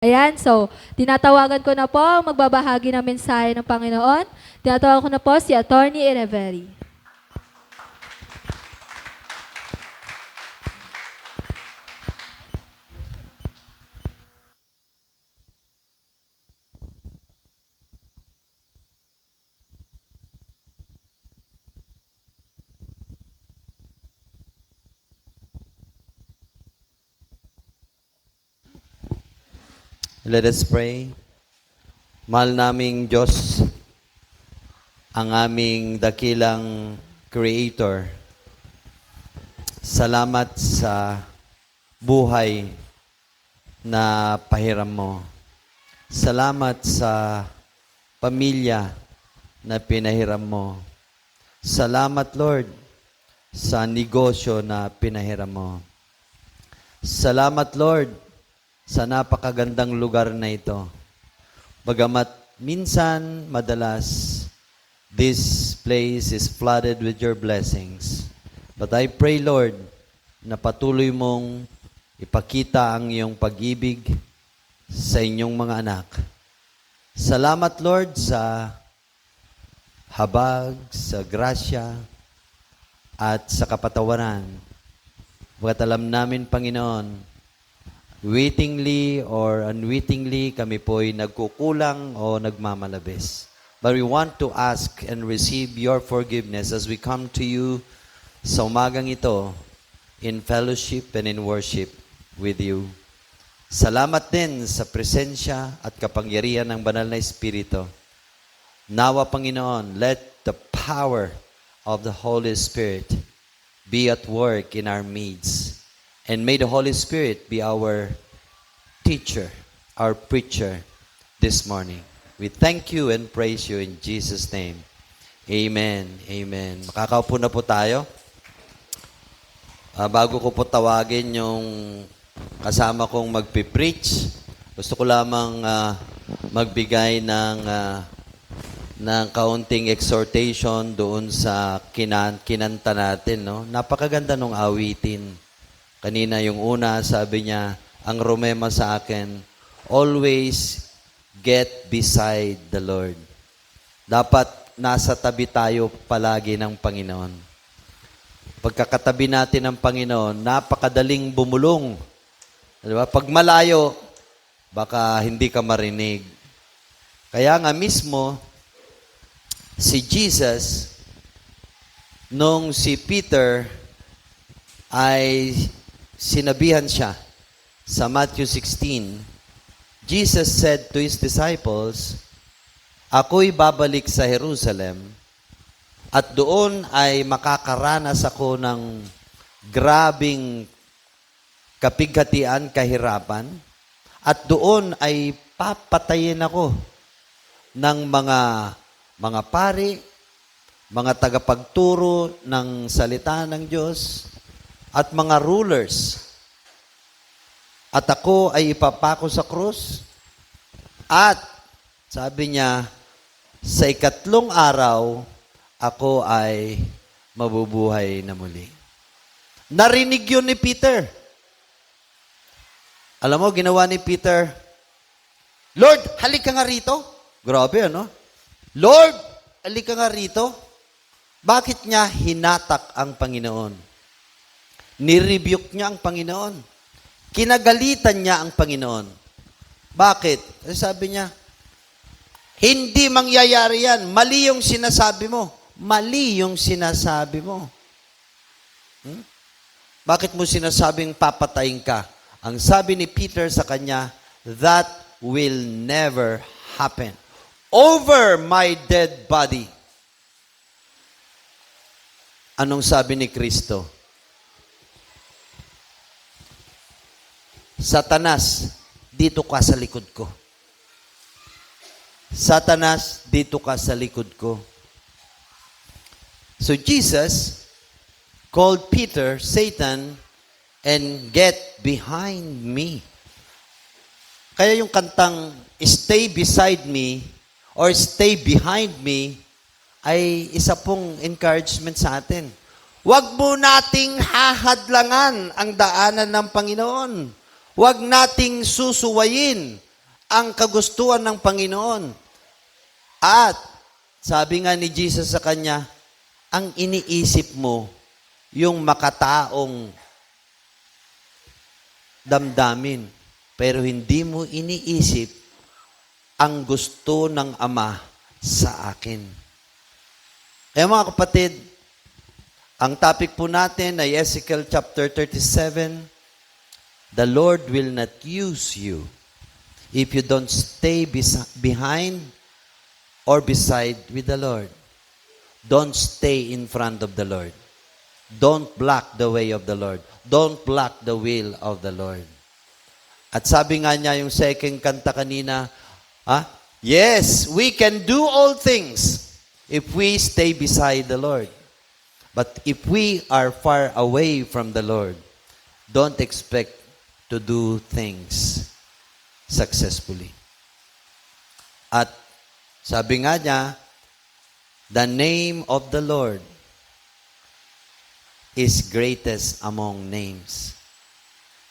Ayan, so tinatawagan ko na po ang magbabahagi ng mensahe ng Panginoon. Tinatawagan ko na po si Attorney Ireveri. Let us pray. Mahal naming Diyos, ang aming dakilang Creator, salamat sa buhay na pahiram mo. Salamat sa pamilya na pinahiram mo. Salamat, Lord, sa negosyo na pinahiram mo. Salamat, Lord, sa napakagandang lugar na ito. Bagamat minsan, madalas, this place is flooded with your blessings. But I pray, Lord, na patuloy mong ipakita ang iyong pag-ibig sa inyong mga anak. Salamat, Lord, sa habag, sa grasya, at sa kapatawaran. Bagamat alam namin, Panginoon, wittingly or unwittingly, kami po'y nagkukulang o nagmamalabis. But we want to ask and receive your forgiveness as we come to you sa umagang ito in fellowship and in worship with you. Salamat din sa presensya at kapangyarihan ng Banal na Espiritu. Nawa, Panginoon, let the power of the Holy Spirit be at work in our midst. And may the Holy Spirit be our teacher, our preacher this morning. We thank you and praise you in Jesus' name. Amen. Amen. Makakaupo na po tayo. Bago ko po tawagin yung kasama kong magpipreach, gusto ko lamang magbigay ng kaunting exhortation doon sa kinanta natin. No? Napakaganda nung awitin. Kanina yung una, sabi niya, ang rumema sa akin, always get beside the Lord. Dapat nasa tabi tayo palagi ng Panginoon. Pagkakatabi natin ng Panginoon, napakadaling bumulong. Diba? Pag malayo, baka hindi ka marinig. Kaya nga mismo, si Jesus, nung si Peter ay sinabihan siya sa Matthew 16, Jesus said to His disciples, ako'y babalik sa Jerusalem at doon ay makakaranas ako ng grabing kapighatian, kahirapan, at doon ay papatayin ako ng mga pari, mga tagapagturo ng salita ng Diyos, at mga rulers. At ako ay ipapako sa krus. At, sabi niya, sa ikatlong araw, ako ay mabubuhay na muli. Narinig yun ni Peter. Alam mo, ginawa ni Peter, Lord, halika nga rito. Grabe, ano? Lord, halika nga rito. Bakit niya hinatak ang Panginoon? Nirebuke niya ang Panginoon. Kinagalitan niya ang Panginoon. Bakit? Kasi sabi niya, hindi mangyayari yan. Mali yung sinasabi mo. Mali yung sinasabi mo. Bakit mo sinasabing papatayin ka? Ang sabi ni Peter sa kanya, that will never happen. Over my dead body. Anong sabi ni Kristo? Satanas, dito ka sa likod ko. Satanas, dito ka sa likod ko. So Jesus called Peter, Satan, and get behind me. Kaya yung kantang, stay beside me, or stay behind me, ay isa pong encouragement sa atin. Huwag mo nating hahadlangan ang daanan ng Panginoon. Huwag nating susuwayin ang kagustuhan ng Panginoon. At sabi nga ni Jesus sa kanya, ang iniisip mo, yung makataong damdamin, pero hindi mo iniisip ang gusto ng Ama sa akin. Kaya mga kapatid, ang topic po natin ay Ezekiel chapter 37, the Lord will not use you if you don't stay behind or beside with the Lord. Don't stay in front of the Lord. Don't block the way of the Lord. Don't block the will of the Lord. At sabi nga niya yung second kanta kanina, yes, we can do all things if we stay beside the Lord. But if we are far away from the Lord, don't expect to do things successfully. At sabi nga niya, the name of the Lord is greatest among names.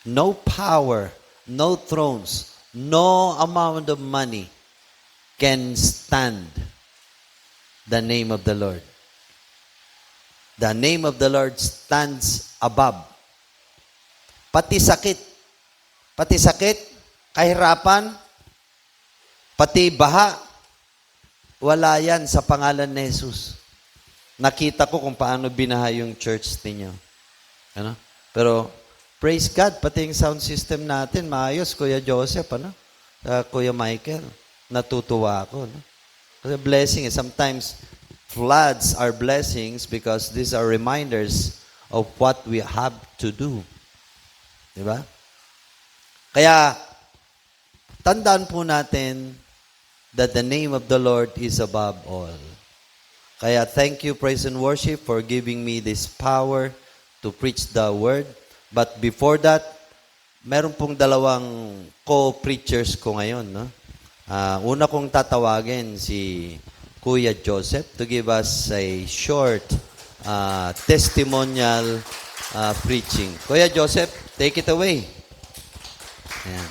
No power, no thrones, no amount of money can stand the name of the Lord. The name of the Lord stands above. Pati sakit, kahirapan, pati baha, wala yan sa pangalan ni Jesus. Nakita ko kung paano binaha yung church ninyo. Ano? Pero, praise God, pati yung sound system natin, maayos, Kuya Joseph, Kuya Michael, natutuwa ako. No? Kasi blessing, sometimes, floods are blessings because these are reminders of what we have to do. Diba? Kaya, tandaan po natin that the name of the Lord is above all. Kaya thank you, praise and worship, for giving me this power to preach the word. But before that, meron pong dalawang co-preachers ko ngayon. No? Una kong tatawagin si Kuya Joseph to give us a short testimonial preaching. Kuya Joseph, take it away. Ayan.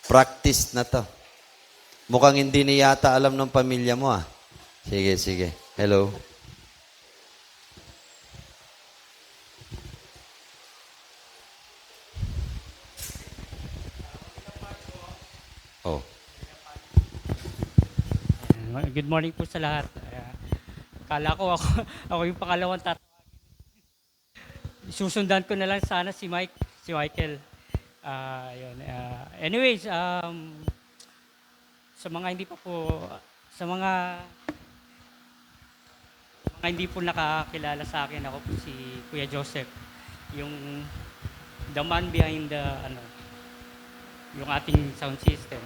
Practice na to. Mukhang hindi niya yata alam ng pamilya mo. Sige. Hello. Oh. Good morning po sa lahat. Kala ko ako yung pangalawang tatawagin. Susundan ko na lang sana si Michael. Anyways, sa mga hindi po nakakilala sa akin, ako po si Kuya Joseph, yung the man behind yung ating sound system.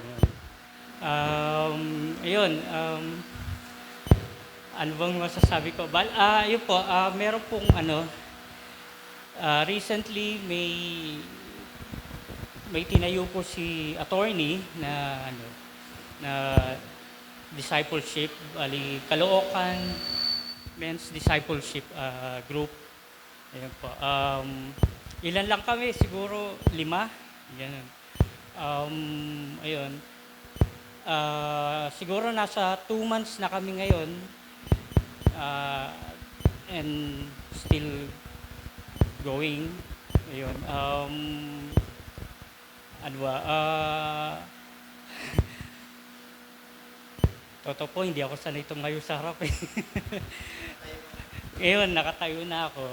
Ano bang masasabi ko? Yun po, meron pong recently may tinayo po si attorney na discipleship, Caloocan Men's Discipleship Group. Ayun po. Ilan lang kami? Siguro 5. Yan. Ayun. Siguro nasa 2 months na kami ngayon. And still going. Ayun. Totoo po, hindi ako sanay tumayo sa harap eh. Ngayon, nakatayo na ako.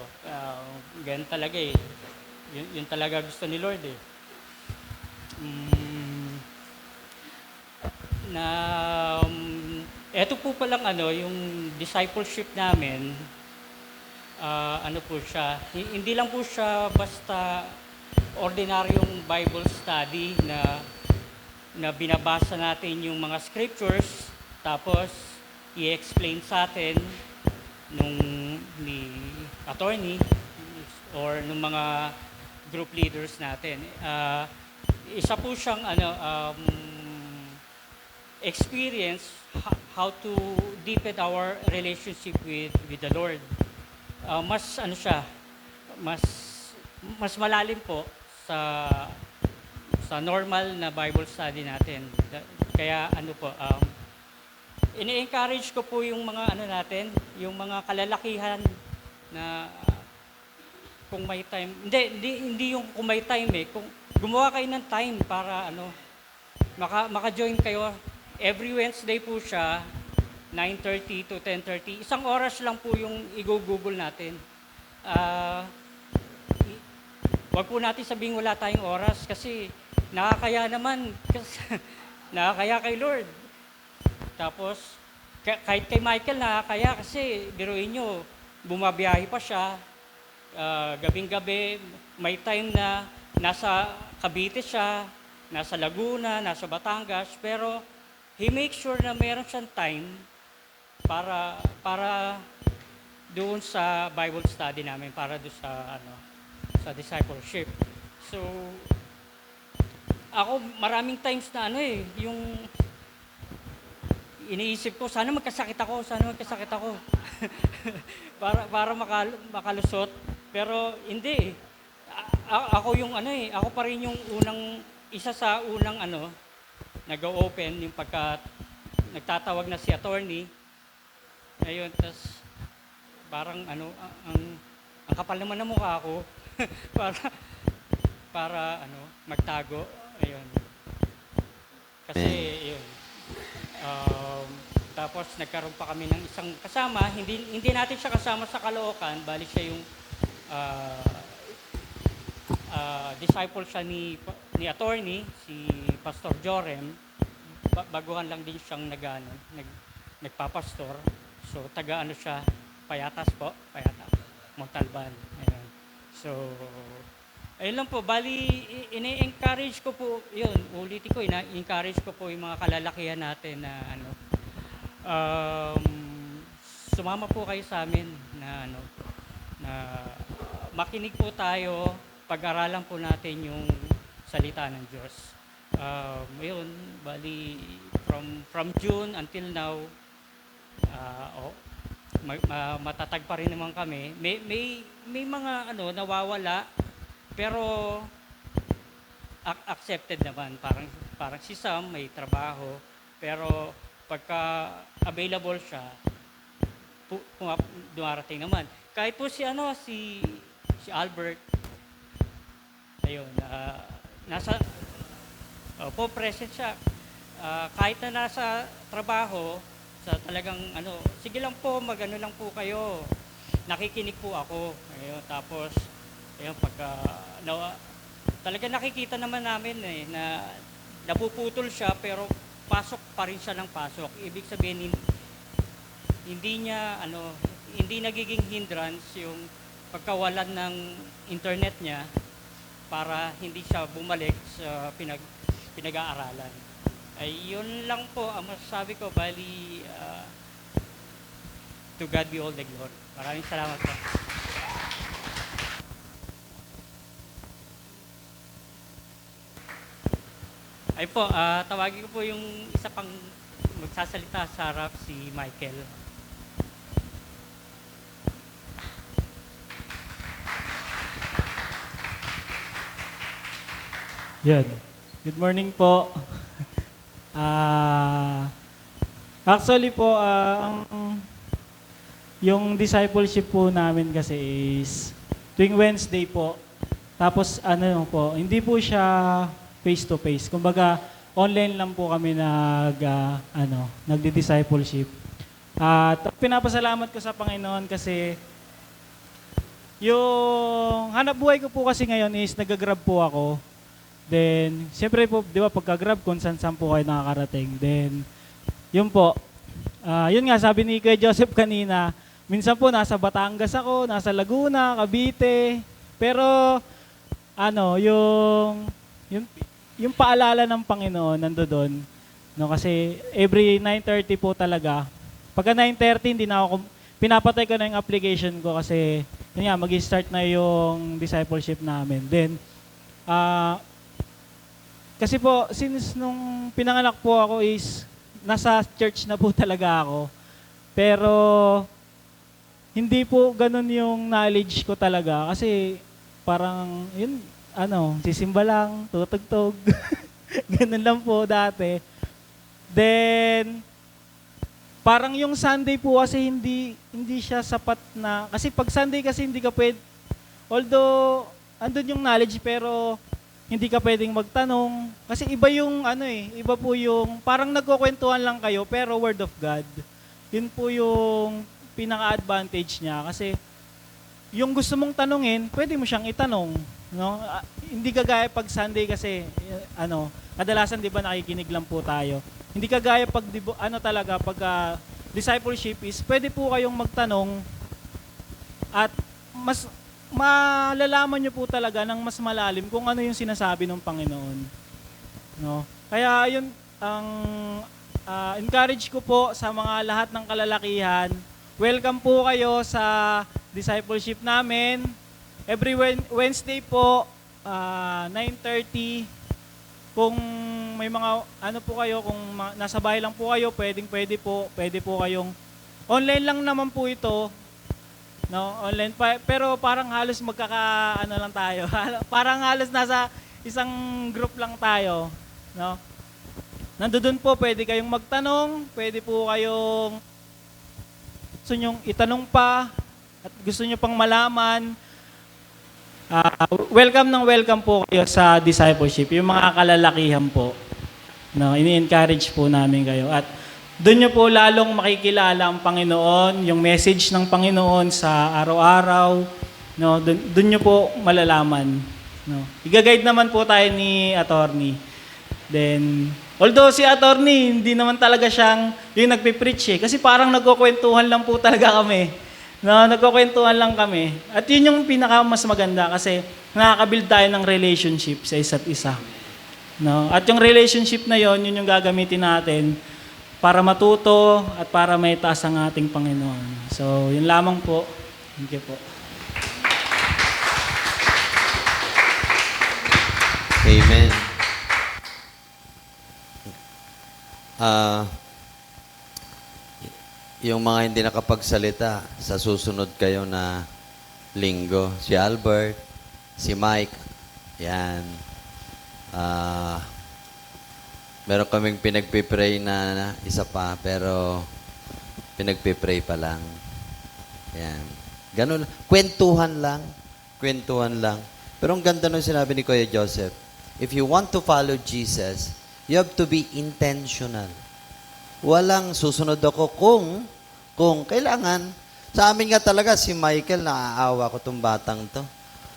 Ganun talaga eh. Yun talaga gusto ni Lord eh. Ito po palang yung discipleship namin, po siya, hindi lang po siya basta ordinaryong Bible study na binabasa natin yung mga scriptures, tapos i-explain sa atin ni attorney or ng mga group leaders natin. Isa po siyang experience how to deepen our relationship with the Lord. Mas malalim po sa normal na Bible study natin. Kaya ano po, ini-encourage ko po yung mga ano natin, yung mga kalalakihan na kung may time, hindi yung kung may time kung gumawa kayo ng time para ano, maka-join kayo. Every Wednesday po siya, 9:30 to 10:30. Isang oras lang po yung i-google natin. Wag po natin sabihing wala tayong oras kasi nakakaya naman. Kasi, nakakaya kay Lord. Tapos, kahit kay Michael nakakaya kasi biruin nyo, bumabiyahe pa siya, gabing-gabi, may time na nasa Cavite siya, nasa Laguna, nasa Batangas, pero he makes sure na meron siyang time para doon sa Bible study namin, para doon sa sa discipleship. So ako maraming times na yung iniisip ko, sana magkasakit ako para makalusot, pero hindi. Ako yung ako pa rin yung isa sa unang nag-open yung pagka nagtatawag na si attorney. Ayun, tas parang ang kapal naman ng mukha ko para magtago. Ayun. Kasi yun. Tapos nagkaroon pa kami ng isang kasama, hindi natin siya kasama sa Caloocan, bali siya yung disciple siya ni attorney, si Pastor Jorem. Baguhan lang din siyang nagpapastor. So taga siya, Payatas, Montalban. Ayun. So ayun lang po, bali ini-encourage ko po, yun, ulitin ko, encourage ko po yung mga kalalakihan natin na sumama po kayo sa amin na na makinig po tayo, pag-aralan po natin yung salita ng Diyos. Ayun, bali from June until now, matatag pa rin naman kami. May mga nawawala, pero accepted naman. Parang si Sam may trabaho, pero pagka available siya, dumarating naman. Kahit po si Albert, ayun, present siya. Kahit na nasa trabaho, sa talagang sige lang po, lang po kayo. Nakikinig po ako. Ayun, tapos ayun, pagka talaga nakikita naman namin na napuputol siya, pero pasok pa rin siya ng pasok. Ibig sabihin, hindi nagiging hindrance yung pagkawalan ng internet niya para hindi siya bumalik sa pinag-aaralan. Ay yun lang po ang masasabi ko, bali to God be all the glory. Maraming salamat po. Ay po, tawagin ko po yung isa pang magsasalita sa harap, si Michael. Yan. Good morning po. Actually po, yung discipleship po namin kasi is tuwing Wednesday po. Tapos hindi po siya face-to-face. Kumbaga, online lang po kami nagdi-discipleship. At pinapasalamat ko sa Panginoon kasi yung hanap buhay ko po kasi ngayon is nag-grab po ako. Then, siyempre po, di ba, pagka-grab, kung saan po kayo nakakarating. Then, yun po. Yun nga, sabi ni Kuya Joseph kanina, minsan po, nasa Batangas ako, nasa Laguna, Cavite. Pero, yung paalala ng Panginoon, nandoon. No, kasi, every 9:30 po talaga. Pagka 9:30, pinapatay ko na yung application ko kasi, yun nga, mag-start na yung discipleship namin. Then, kasi po, since nung pinanganak po ako is, nasa church na po talaga ako. Pero, hindi po ganun yung knowledge ko talaga. Kasi, parang, yun, sisimba lang, tutugtog. Ganun lang po dati. Then, parang yung Sunday po kasi hindi siya sapat na, kasi pag Sunday kasi hindi ka pwede, although andun yung knowledge pero hindi ka pwedeng magtanong. Kasi iba yung iba po yung parang nagkukwentuhan lang kayo pero word of God. Yun po yung pinaka-advantage niya kasi yung gusto mong tanungin, pwede mo siyang itanong, no? Hindi kagaya pag Sunday kasi kadalasan 'di ba nakikinig lang po tayo. Hindi kagaya pag talaga pag discipleship is pwede po kayong magtanong at mas malalaman niyo po talaga ng mas malalim kung ano yung sinasabi ng Panginoon, no? Kaya yun ang encourage ko po sa mga lahat ng kalalakihan. Welcome po kayo sa discipleship namin. Every Wednesday po 9:30. Kung may mga po kayo, kung nasa bahay lang po kayo, pwede po kayong online lang naman po ito. No, online pa, pero parang halos lang tayo. Parang halos nasa isang group lang tayo, no? Nandoon po pwede kayong magtanong, pwede po kayong gusto nyong itanong pa at gusto nyo pang malaman. Welcome po kayo sa discipleship, yung mga kalalakihan po. No, ini-encourage po namin kayo at doon nyo po lalong makikilala ang Panginoon, yung message ng Panginoon sa araw-araw. No, doon nyo po malalaman. No. Iga-guide naman po tayo ni Attorney. Then, although si Attorney, hindi naman talaga siyang yung nagpipreach kasi parang nagkukwentuhan lang po talaga kami. No, nagkukwentuhan lang kami. At yun yung pinaka mas maganda kasi nakaka-build tayo ng relationship sa isa't isa. No, at yung relationship na yun yung gagamitin natin para matuto at para may taas ang ating Panginoon. So, yun lamang po. Thank you po. Amen. Yung mga hindi nakapagsalita, sa susunod kayo na linggo, si Albert, si Mike, yan. Meron kaming pinagpipray na isa pa, pero pinagpipray pa lang. Yan. Ganun. Kwentuhan lang. Kwentuhan lang. Pero ang ganda nung sinabi ni Kuya Joseph, if you want to follow Jesus, you have to be intentional. Walang susunod ako kung kailangan. Sa amin nga talaga, si Michael, naaawa ko tong batang to.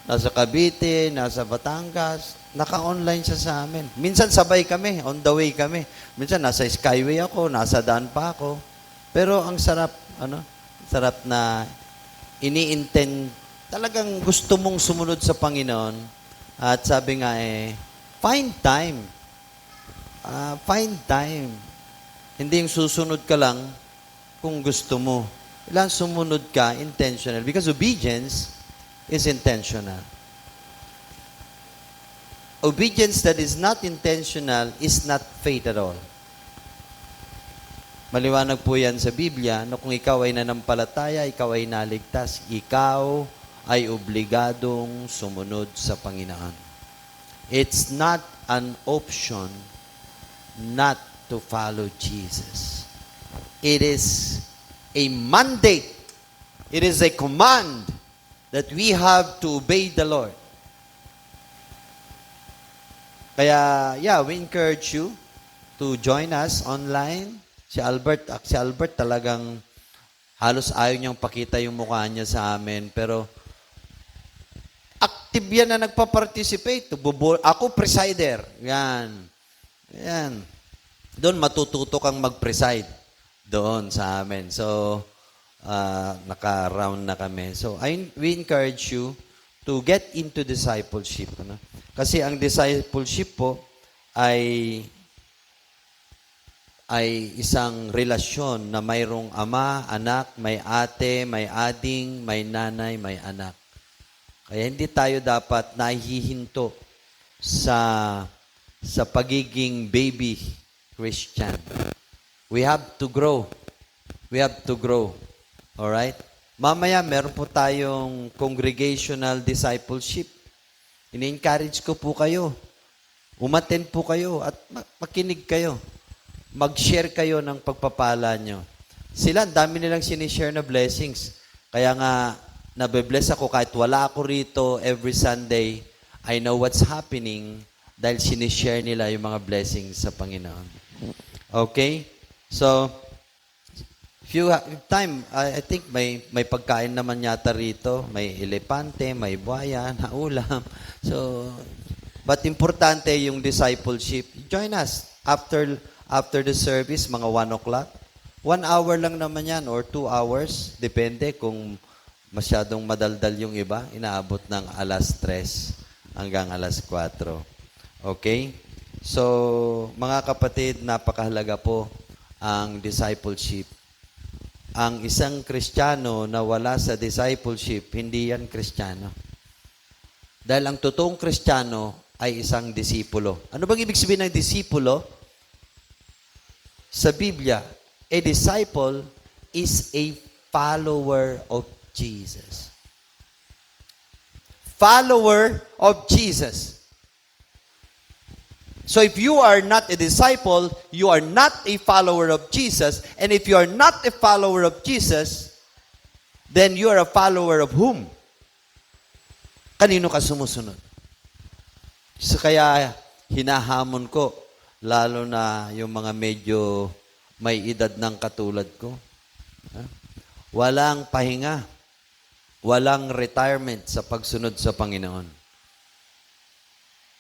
Nasa Cavite, nasa Batangas, naka-online siya sa amin. Minsan sabay kami, on the way kami. Minsan nasa Skyway ako, nasa daan pa ako. Pero ang sarap, sarap na ini-intend, talagang gusto mong sumunod sa Panginoon. At sabi nga find time. Find time. Hindi yung susunod ka lang kung gusto mo. Kailangan sumunod ka, intentional. Because obedience is intentional. Obedience that is not intentional is not faith at all. Maliwanag po yan sa Biblia, no, kung ikaw ay nanampalataya, ikaw ay naligtas, ikaw ay obligadong sumunod sa Panginoon. It's not an option not to follow Jesus. It is a mandate. It is a command that we have to obey the Lord. Kaya, we encourage you to join us online. Si Albert talagang halos ayaw niyang pakita yung mukha niya sa amin. Pero, active yan na nagpa-participate. Ako, presider. Yan. Doon, matututo kang mag-preside. Doon sa amin. So, naka-round na kami. So, we encourage you to get into discipleship. Kasi ang discipleship po ay isang relasyon na mayroong ama, anak, may ate, may ading, may nanay, may anak. Kaya hindi tayo dapat nahihinto sa pagiging baby Christian. We have to grow. We have to grow. Alright? Mamaya, meron po tayong congregational discipleship. Ini-encourage ko po kayo. Umattend po kayo at makinig kayo. Mag-share kayo ng pagpapala nyo. Sila, ang dami nilang sinishare na blessings. Kaya nga, nabe-bless ako kahit wala ako rito every Sunday. I know what's happening dahil sinishare nila yung mga blessings sa Panginoon. Okay? So, if you have time, I think may pagkain naman yata rito. May elepante, may buhaya, na ulam. So, but importante yung discipleship. Join us after the service, mga 1 o'clock. 1 hour lang naman yan or 2 hours. Depende kung masyadong madaldal yung iba. Inaabot ng 3:00 hanggang 4:00. Okay? So, mga kapatid, napakahalaga po ang discipleship. Ang isang Kristiyano na wala sa discipleship, hindi yan Kristiyano. Dahil ang totoong Kristiyano ay isang disipulo. Ano bang ibig sabihin ng disipulo? Sa Biblia, a disciple is a follower of Jesus. Follower of Jesus. So if you are not a disciple, you are not a follower of Jesus. And if you are not a follower of Jesus, then you are a follower of whom? Kanino ka sumusunod? So kaya hinahamon ko, lalo na yung mga medyo may edad ng katulad ko. Walang pahinga, walang retirement sa pagsunod sa Panginoon.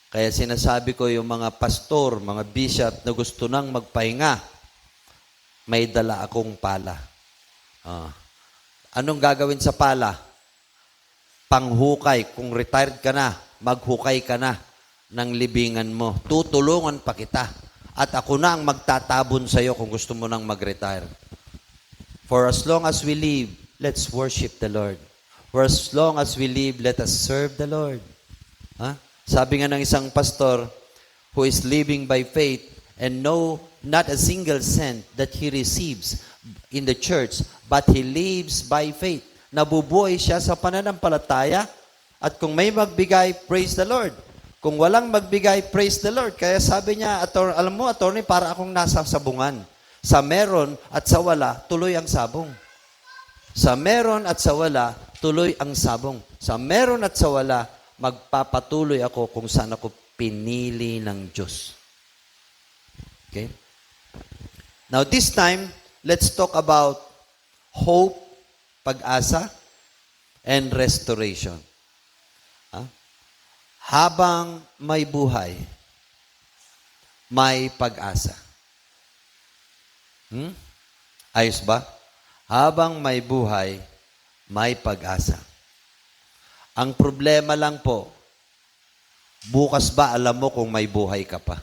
Kaya sinasabi ko yung mga pastor, mga bishop na gusto nang magpahinga, may dala akong pala. Anong gagawin sa pala? Panghukay. Kung retired ka na, maghukay ka na ng libingan mo. Tutulungan pa kita. At ako na ang magtatabon sa iyo kung gusto mo nang mag-retire. For as long as we live, let's worship the Lord. For as long as we live, let us serve the Lord. Sabi nga ng isang pastor who is living by faith and know not a single cent that he receives in the church, but he lives by faith. Nabubuhay siya sa pananampalataya at kung may magbigay, praise the Lord. Kung walang magbigay, praise the Lord. Kaya sabi niya, alam mo, attorney, para akong nasa sabungan. Sa meron at sa wala, tuloy ang sabong. Sa meron at sa wala, tuloy ang sabong. Sa meron at sa wala, magpapatuloy ako kung saan ako pinili ng Diyos. Okay? Now, this time, let's talk about hope, pag-asa, and restoration. Habang may buhay, may pag-asa. Ayos ba? Habang may buhay, may pag-asa. Ang problema lang po, bukas ba alam mo kung may buhay ka pa?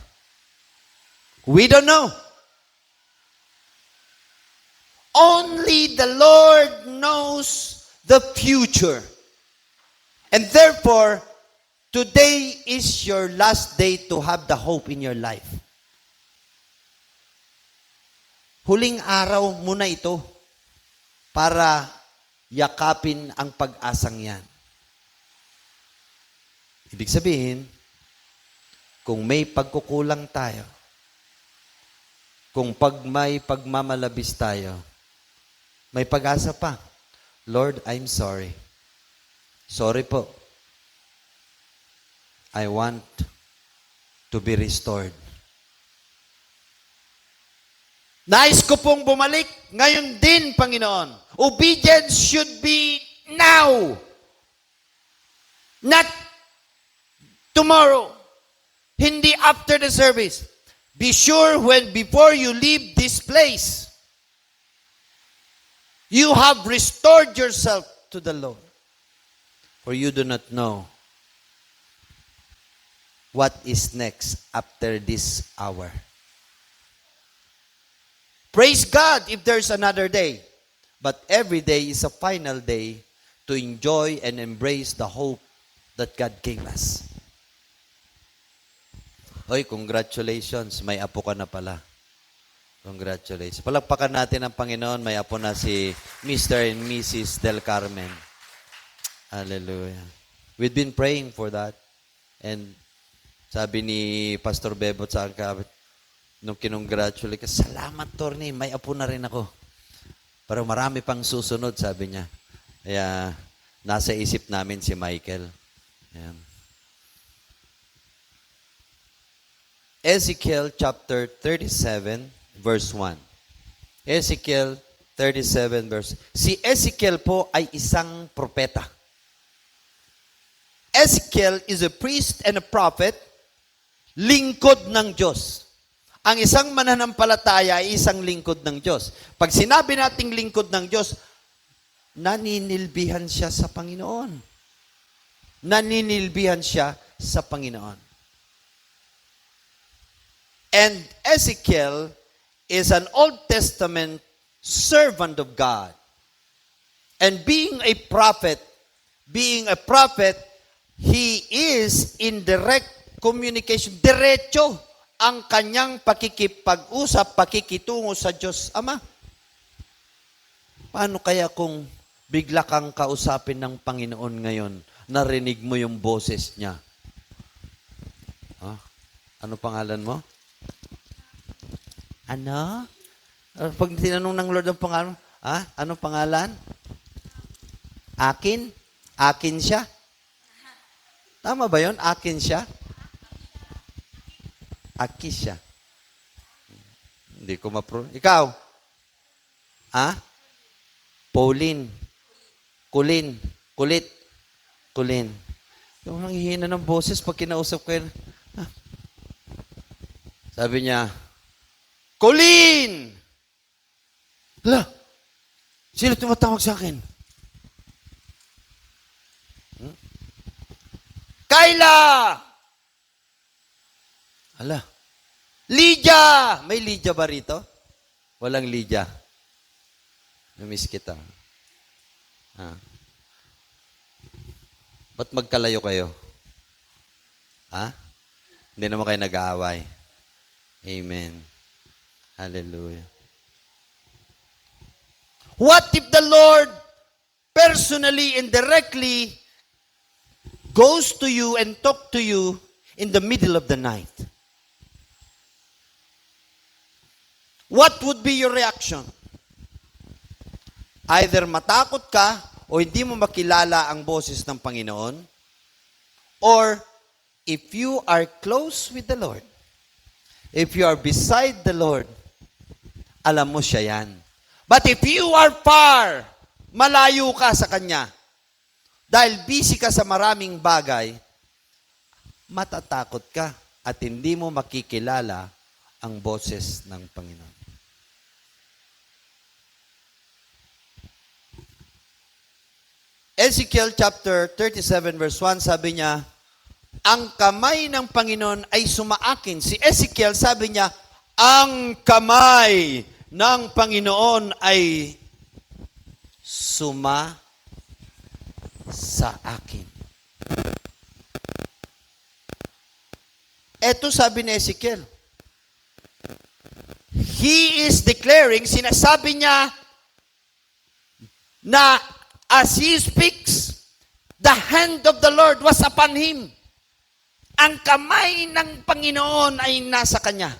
We don't know. Only the Lord knows the future. And therefore, today is your last day to have the hope in your life. Huling araw mo na ito para yakapin ang pag-asang yan. Ibig sabihin, kung may pagkukulang tayo, kung may pagmamalabis tayo, may pag-asa pa. Lord, I'm sorry. Sorry po. I want to be restored. Nais ko pong bumalik ngayon din, Panginoon. Obedience should be now. Not tomorrow. Hindi after the service. Be sure before you leave this place, you have restored yourself to the Lord. For you do not know what is next after this hour. Praise God if there's another day. But every day is a final day to enjoy and embrace the hope that God gave us. Oy, congratulations. May apo ka na pala. Congratulations. Palakpakan natin ang Panginoon. May apo na si Mr. and Mrs. Del Carmen. Hallelujah. We've been praying for that. And sabi ni Pastor Bebot sa akin, nung kinongratulate ka, salamat, Torny, may apo na rin ako. Pero marami pang susunod, sabi niya. Kaya nasa isip namin si Michael. Ayan. Ezekiel chapter 37, verse 1. Ezekiel 37, verse. Si Ezekiel po ay isang propeta. Ezekiel is a priest and a prophet, lingkod ng Diyos. Ang isang mananampalataya ay isang lingkod ng Diyos. Pag sinabi nating lingkod ng Diyos, naninilbihan siya sa Panginoon. Naninilbihan siya sa Panginoon. And Ezekiel is an Old Testament servant of God. And being a prophet, he is in direct communication. Diretso ang kanyang pakikipag-usap, pakikitungo sa Diyos Ama. Paano kaya kung bigla kang kausapin ng Panginoon ngayon, narinig mo yung boses niya? Ano pangalan mo? Ano? Pag tinanong ng Lord ang pangalan, ano pangalan? Akin? Akin siya? Tama ba yun? Akin siya? Aki siya. Hindi ko Ikaw? Pauline. Kulin. Kulit. Kulin. Yung nanghihina ng boses pag kinausap ko yun. Sabi niya, Colleen! Hala, sino tumatawag sa akin? Kayla! Hala, Lydia! May Lydia ba rito? Walang Lydia. Namiss kita. Ba't magkalayo kayo? Hindi naman kayo nag-aaway. Amen. Hallelujah. What if the Lord personally and directly goes to you and talk to you in the middle of the night? What would be your reaction? Either matakot ka o hindi mo makilala ang boses ng Panginoon, or if you are close with the Lord, if you are beside the Lord, alam mo siya yan. But if you are far, malayo ka sa Kanya, dahil busy ka sa maraming bagay, matatakot ka at hindi mo makikilala ang boses ng Panginoon. Ezekiel chapter 37 verse 1, sabi niya, ang kamay ng Panginoon ay sumaakin. Si Ezekiel, sabi niya, ang kamay ng Panginoon ay sa akin. Eto sabi ni Ezekiel. He is declaring, sinasabi niya na as he speaks, the hand of the Lord was upon him. Ang kamay ng Panginoon ay nasa kanya.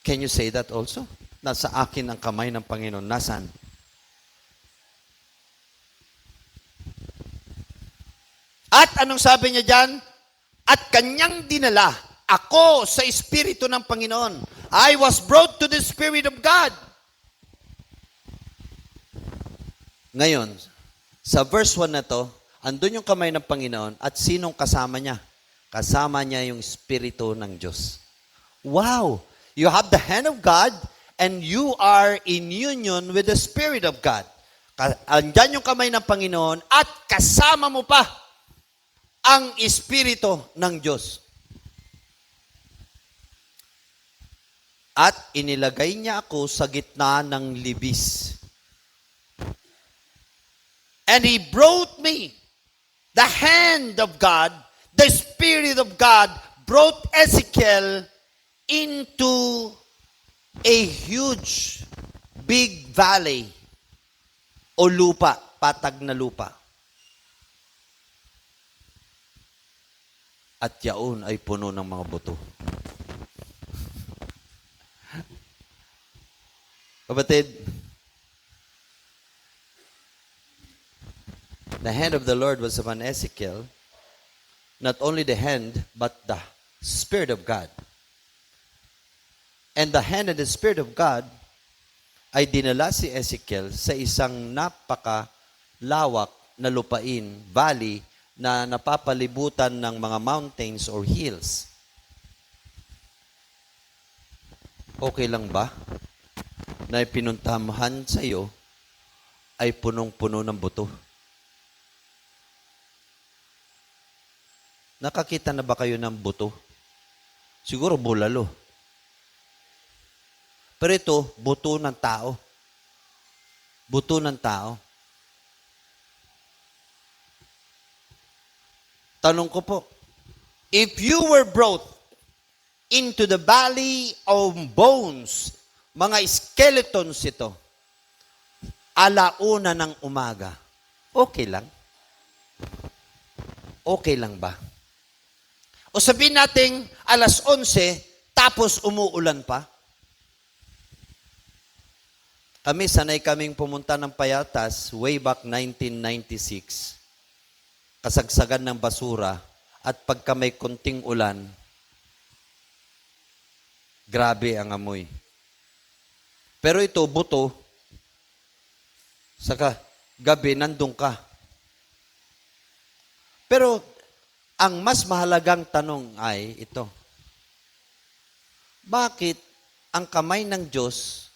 Can you say that also? Nasa akin ang kamay ng Panginoon. Nasaan? At anong sabi niya dyan? At kanyang dinala ako sa Espiritu ng Panginoon. I was brought to the Spirit of God. Ngayon, sa verse 1 na to, andun yung kamay ng Panginoon at sinong kasama niya? Kasama niya yung Espiritu ng Diyos. Wow! You have the hand of God and you are in union with the Spirit of God. Andyan yung kamay ng Panginoon at kasama mo pa ang Espiritu ng Diyos. At inilagay niya ako sa gitna ng libis. And He brought me, the hand of God, the Spirit of God, brought Ezekiel into a huge, big valley o lupa, patag na lupa. at yaon ay puno ng mga buto. Kapatid, the hand of the Lord was upon Ezekiel. Not only the hand, but the Spirit of God. And the hand and the Spirit of God ay dinala si Ezekiel sa isang napakalawak na lupain, valley, na napapalibutan ng mga mountains or hills. Okay lang ba na ipinuntahan sa iyo ay punong-puno ng buto? Nakakita na ba kayo ng buto? Siguro bulalo. Pero ito, buto ng tao. Buto ng tao. Tanong ko po, if you were brought into the valley of bones, mga skeletons ito, alauna ng umaga, okay lang? Okay lang ba? O sabihin natin, alas 11, tapos umuulan pa? Kami, sanay kaming pumunta ng Payatas way back 1996. Kasagsagan ng basura at pagka may konting ulan, grabe ang amoy. Pero ito, buto, saka gabi, nandun ka. Pero ang mas mahalagang tanong ay ito. Bakit ang kamay ng Diyos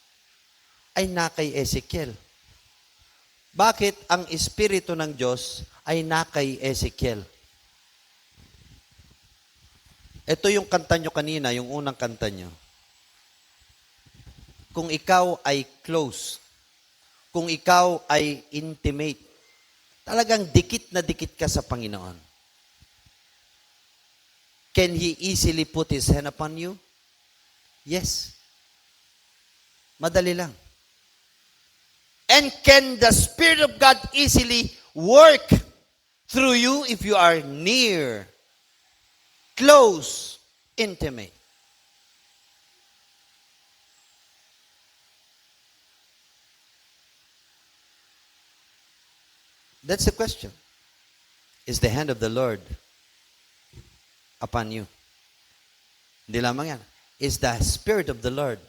ay na kay Ezekiel? Bakit ang Espiritu ng Diyos ay na kay Ezekiel? Ito yung kanta nyo kanina, yung unang kanta nyo. Kung ikaw ay close, kung ikaw ay intimate, talagang dikit na dikit ka sa Panginoon. Can He easily put His hand upon you? Yes. Madali lang. And can the Spirit of God easily work through you if you are near, close, intimate? That's the question. Is the hand of the Lord upon you? Hindi lamang yan. Is the Spirit of the Lord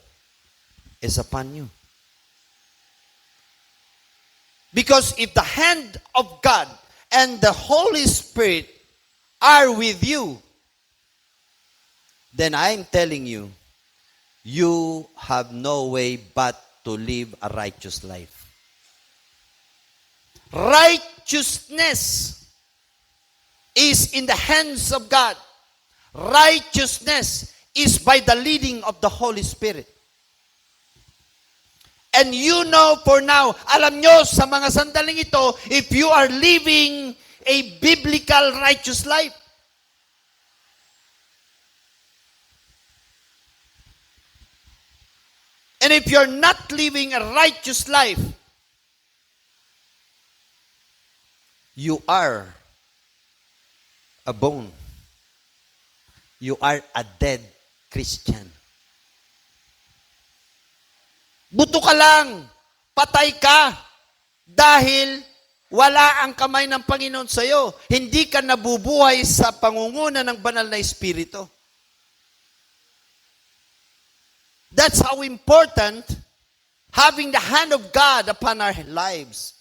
is upon you? Because if the hand of God and the Holy Spirit are with you, then I'm telling you, you have no way but to live a righteous life. Righteousness is in the hands of God. Righteousness is by the leading of the Holy Spirit. And you know for now, alam nyo sa mga sandaling ito, if you are living a biblical righteous life. And if you're not living a righteous life, you are a bone. You are a dead Christian. Buto ka lang, patay ka, dahil wala ang kamay ng Panginoon sa iyo. Hindi ka nabubuhay sa pangunguna ng banal na Espiritu. That's how important having the hand of God upon our lives.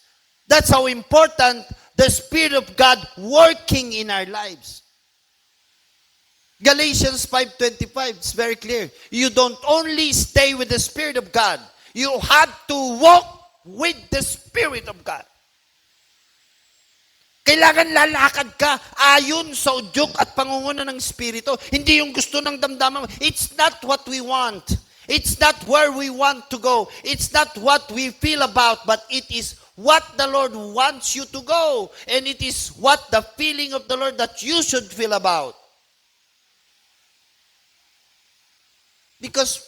That's how important the Spirit of God working in our lives. Galatians 5:25, it's very clear. You don't only stay with the Spirit of God, you have to walk with the Spirit of God. Kailangan lalakad ka ayon sa udyok at pangunguna ng Espiritu. Hindi yung gusto ng damdaman. It's not what we want. It's not where we want to go. It's not what we feel about, but it is what the Lord wants you to go. And it is what the feeling of the Lord that you should feel about. Because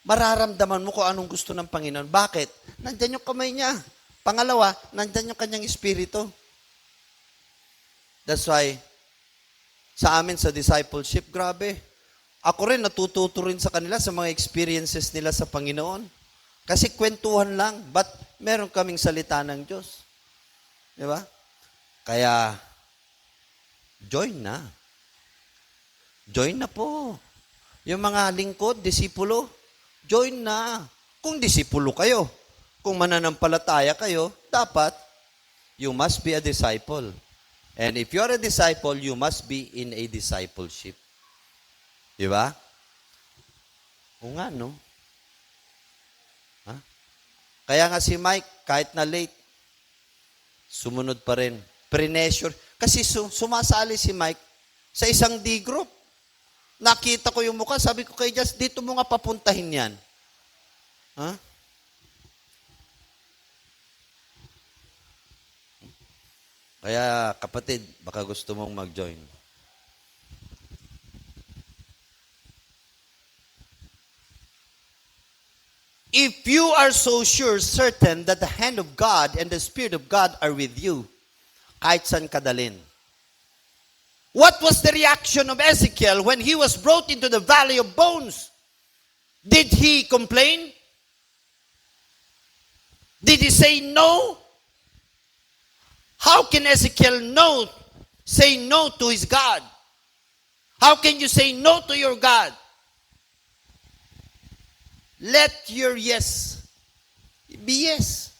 mararamdaman mo kung anong gusto ng Panginoon. Bakit? Nandyan yung kamay niya. Pangalawa, nandyan yung kanyang Espiritu. That's why Sa amin sa discipleship, grabe. Ako rin, natututo rin sa kanila sa mga experiences nila sa Panginoon. Kasi kwentuhan lang, but meron kaming salita ng Diyos. Di ba? Kaya, join na. Join na po. Yung mga lingkod, disipulo, join na. Kung disipulo kayo, kung mananampalataya kayo, dapat, you must be a disciple. And if you are a disciple, you must be in a discipleship. Di ba? O nga, no? Ha? Kaya nga si Mike, kahit na late, sumunod pa rin. Pre-measure. Kasi sumasali si Mike sa isang D group. Nakita ko yung mukha, sabi ko kay Jess, dito mo nga papuntahin yan. Ha? Kaya kapatid, baka gusto mong mag-join. If you are so sure, certain that the hand of God and the Spirit of God are with you, kahit saan ka dalhin. What was the reaction of Ezekiel when he was brought into the valley of bones? Did he complain? Did he say no? How can Ezekiel say no to his God? How can you say no to your God? Let your yes be yes.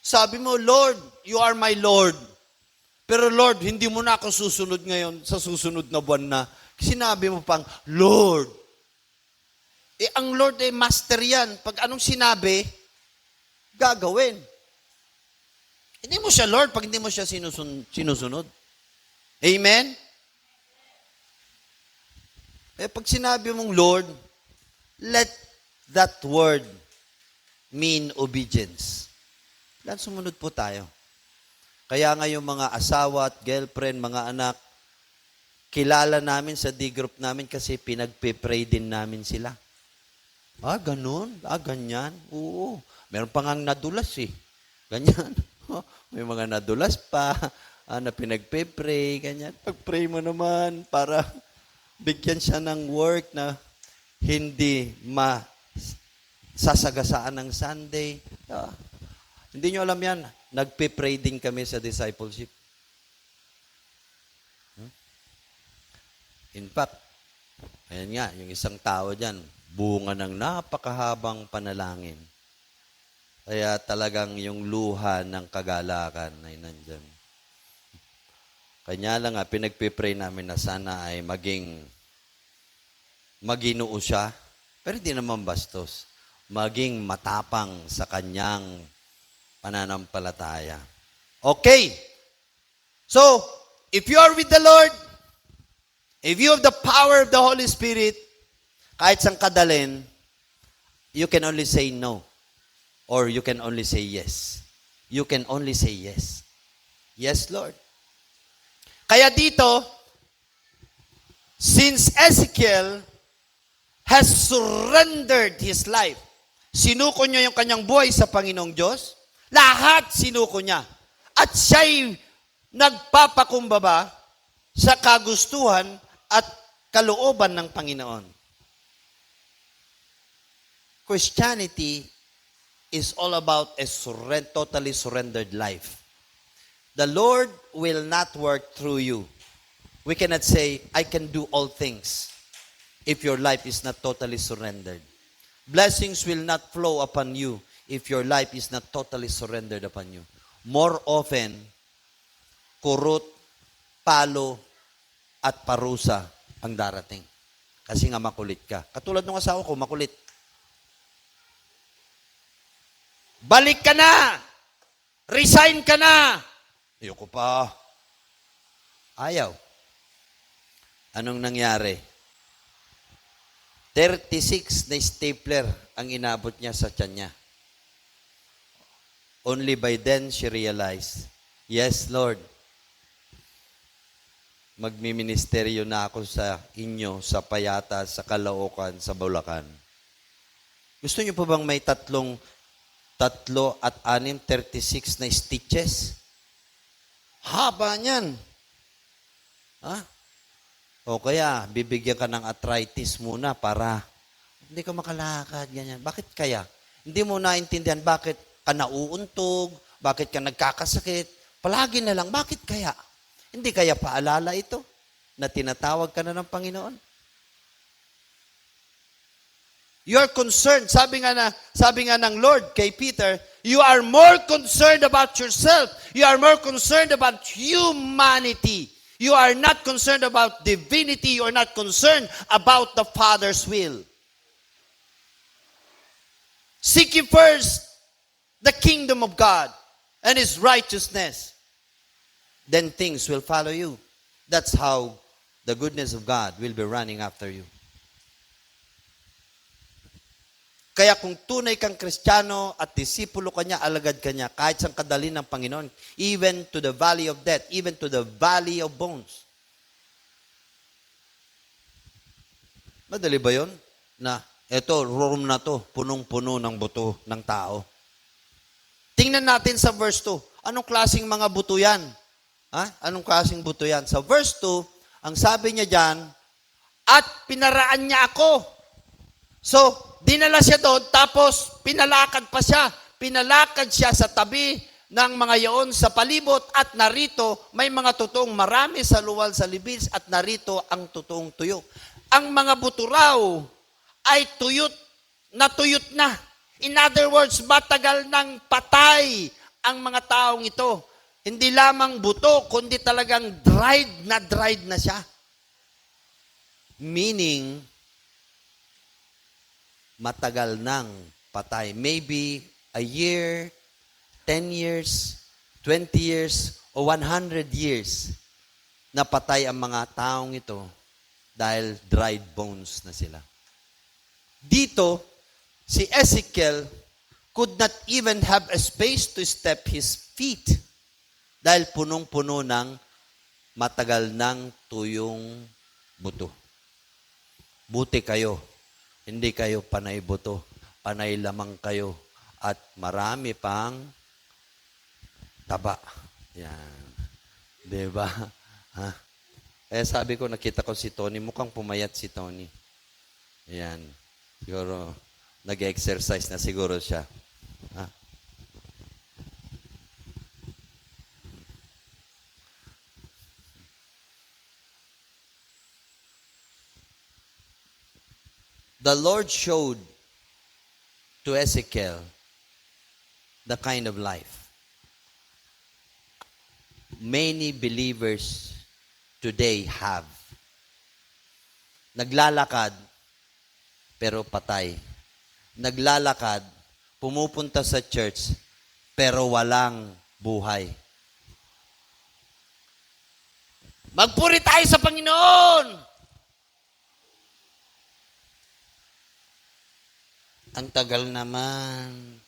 Sabi mo, Lord, you are my Lord. Pero Lord, hindi mo na ako susunod ngayon sa susunod na buwan na. Sinabi mo pang, Lord. Ang Lord ay master yan. Pag anong sinabi, gagawin. Hindi mo siya Lord pag hindi mo siya sinusunod. Amen? Pag sinabi mong Lord, let that word mean obedience. Lan sumunod po tayo. Kaya nga yung mga asawa at girlfriend, mga anak, kilala namin sa D-group namin kasi pinagpe-pray din namin sila. Ganun? Ganyan? Oo. Meron pa ngang nadulas eh. Ganyan. May mga nadulas pa na pinagpe-pray, ganyan. Pag-pray mo naman para bigyan siya ng work na hindi sasagasaan ng Sunday. Hindi nyo alam yan. Nagpe-pray din kami sa discipleship. In fact, ayan nga, yung isang tao dyan, bunga ng napakahabang panalangin. Kaya talagang yung luha ng kagalakan ay nandyan. Kanya lang nga, pinagpipray namin na sana ay maginoo siya, pero hindi naman bastos. Maging matapang sa kanyang pananampalataya. Okay. So, if you are with the Lord, if you have the power of the Holy Spirit, kahit saan kadalhin, you can only say no. Or you can only say yes. You can only say yes. Yes, Lord. Kaya dito, since Ezekiel has surrendered his life, sinuko niya yung kanyang buhay sa Panginoong Diyos, lahat sinuko niya. At siya'y nagpapakumbaba sa kagustuhan at kalooban ng Panginoon. Christianity is all about a totally surrendered life. The Lord will not work through you. We cannot say, I can do all things if your life is not totally surrendered. Blessings will not flow upon you if your life is not totally surrendered upon you. More often, kurot, palo, at parusa ang darating. Kasi nga makulit ka. Katulad ng asawa ko, makulit. Balik ka na! Resign ka na! Ayoko pa. Ayaw. Anong nangyari? 36 na stapler ang inabot niya sa tiyan niya. Only by then she realized, yes, Lord, magmiministeryo na ako sa inyo, sa Payata, sa Caloocan, sa Bulacan. Gusto niyo pa bang may 3 at 6, 36 na stitches? Haba niyan. Ha? O kaya, bibigyan ka ng arthritis muna para hindi ka makalakad, ganyan. Bakit kaya? Hindi mo naintindihan bakit ka nauuntog, bakit ka nagkakasakit. Palagi na lang, bakit kaya? Hindi kaya paalala ito na tinatawag ka na ng Panginoon? You are concerned. Sabi nga ng Lord kay Peter, you are more concerned about yourself. You are more concerned about humanity. You are not concerned about divinity. You are not concerned about the Father's will. Seek ye first the kingdom of God and His righteousness. Then things will follow you. That's how the goodness of God will be running after you. Kaya kung tunay kang Kristiyano at disipulo ka niya, alagad ka niya, kahit saan kadali ng Panginoon, even to the valley of death, even to the valley of bones. Madali ba yun? Na, eto, room na to, punong-puno ng buto ng tao. Tingnan natin sa verse 2. Anong klaseng mga buto yan? Ha? Anong klaseng buto yan? Sa verse 2, ang sabi niya dyan, at pinaraan niya ako. So, dinala siya doon, tapos pinalakad pa siya. Pinalakad siya sa tabi ng mga yaon sa palibot at narito may mga totoong marami sa luwal sa libis at narito ang totoong tuyo. Ang mga buto raw ay tuyot na. In other words, matagal nang patay ang mga taong ito. Hindi lamang buto, kundi talagang dried na siya. Meaning, matagal nang patay. Maybe a year, 10 years, 20 years, o 100 years na patay ang mga taong ito dahil dried bones na sila. Dito, si Ezekiel could not even have a space to step his feet dahil punong-puno ng matagal ng tuyong buto. Buti kayo. Hindi kayo panay buto, panay lamang kayo, at marami pang taba. Yan. Diba? Ha? Eh sabi ko, nakita ko si Tony, mukhang pumayat si Tony. Yan. Siguro, nag-exercise na siguro siya. Ha? The Lord showed to Ezekiel the kind of life many believers today have. Naglalakad, pero patay. Naglalakad, pumupunta sa church, pero walang buhay. Magpuri tayo sa Panginoon! Ang tagal naman.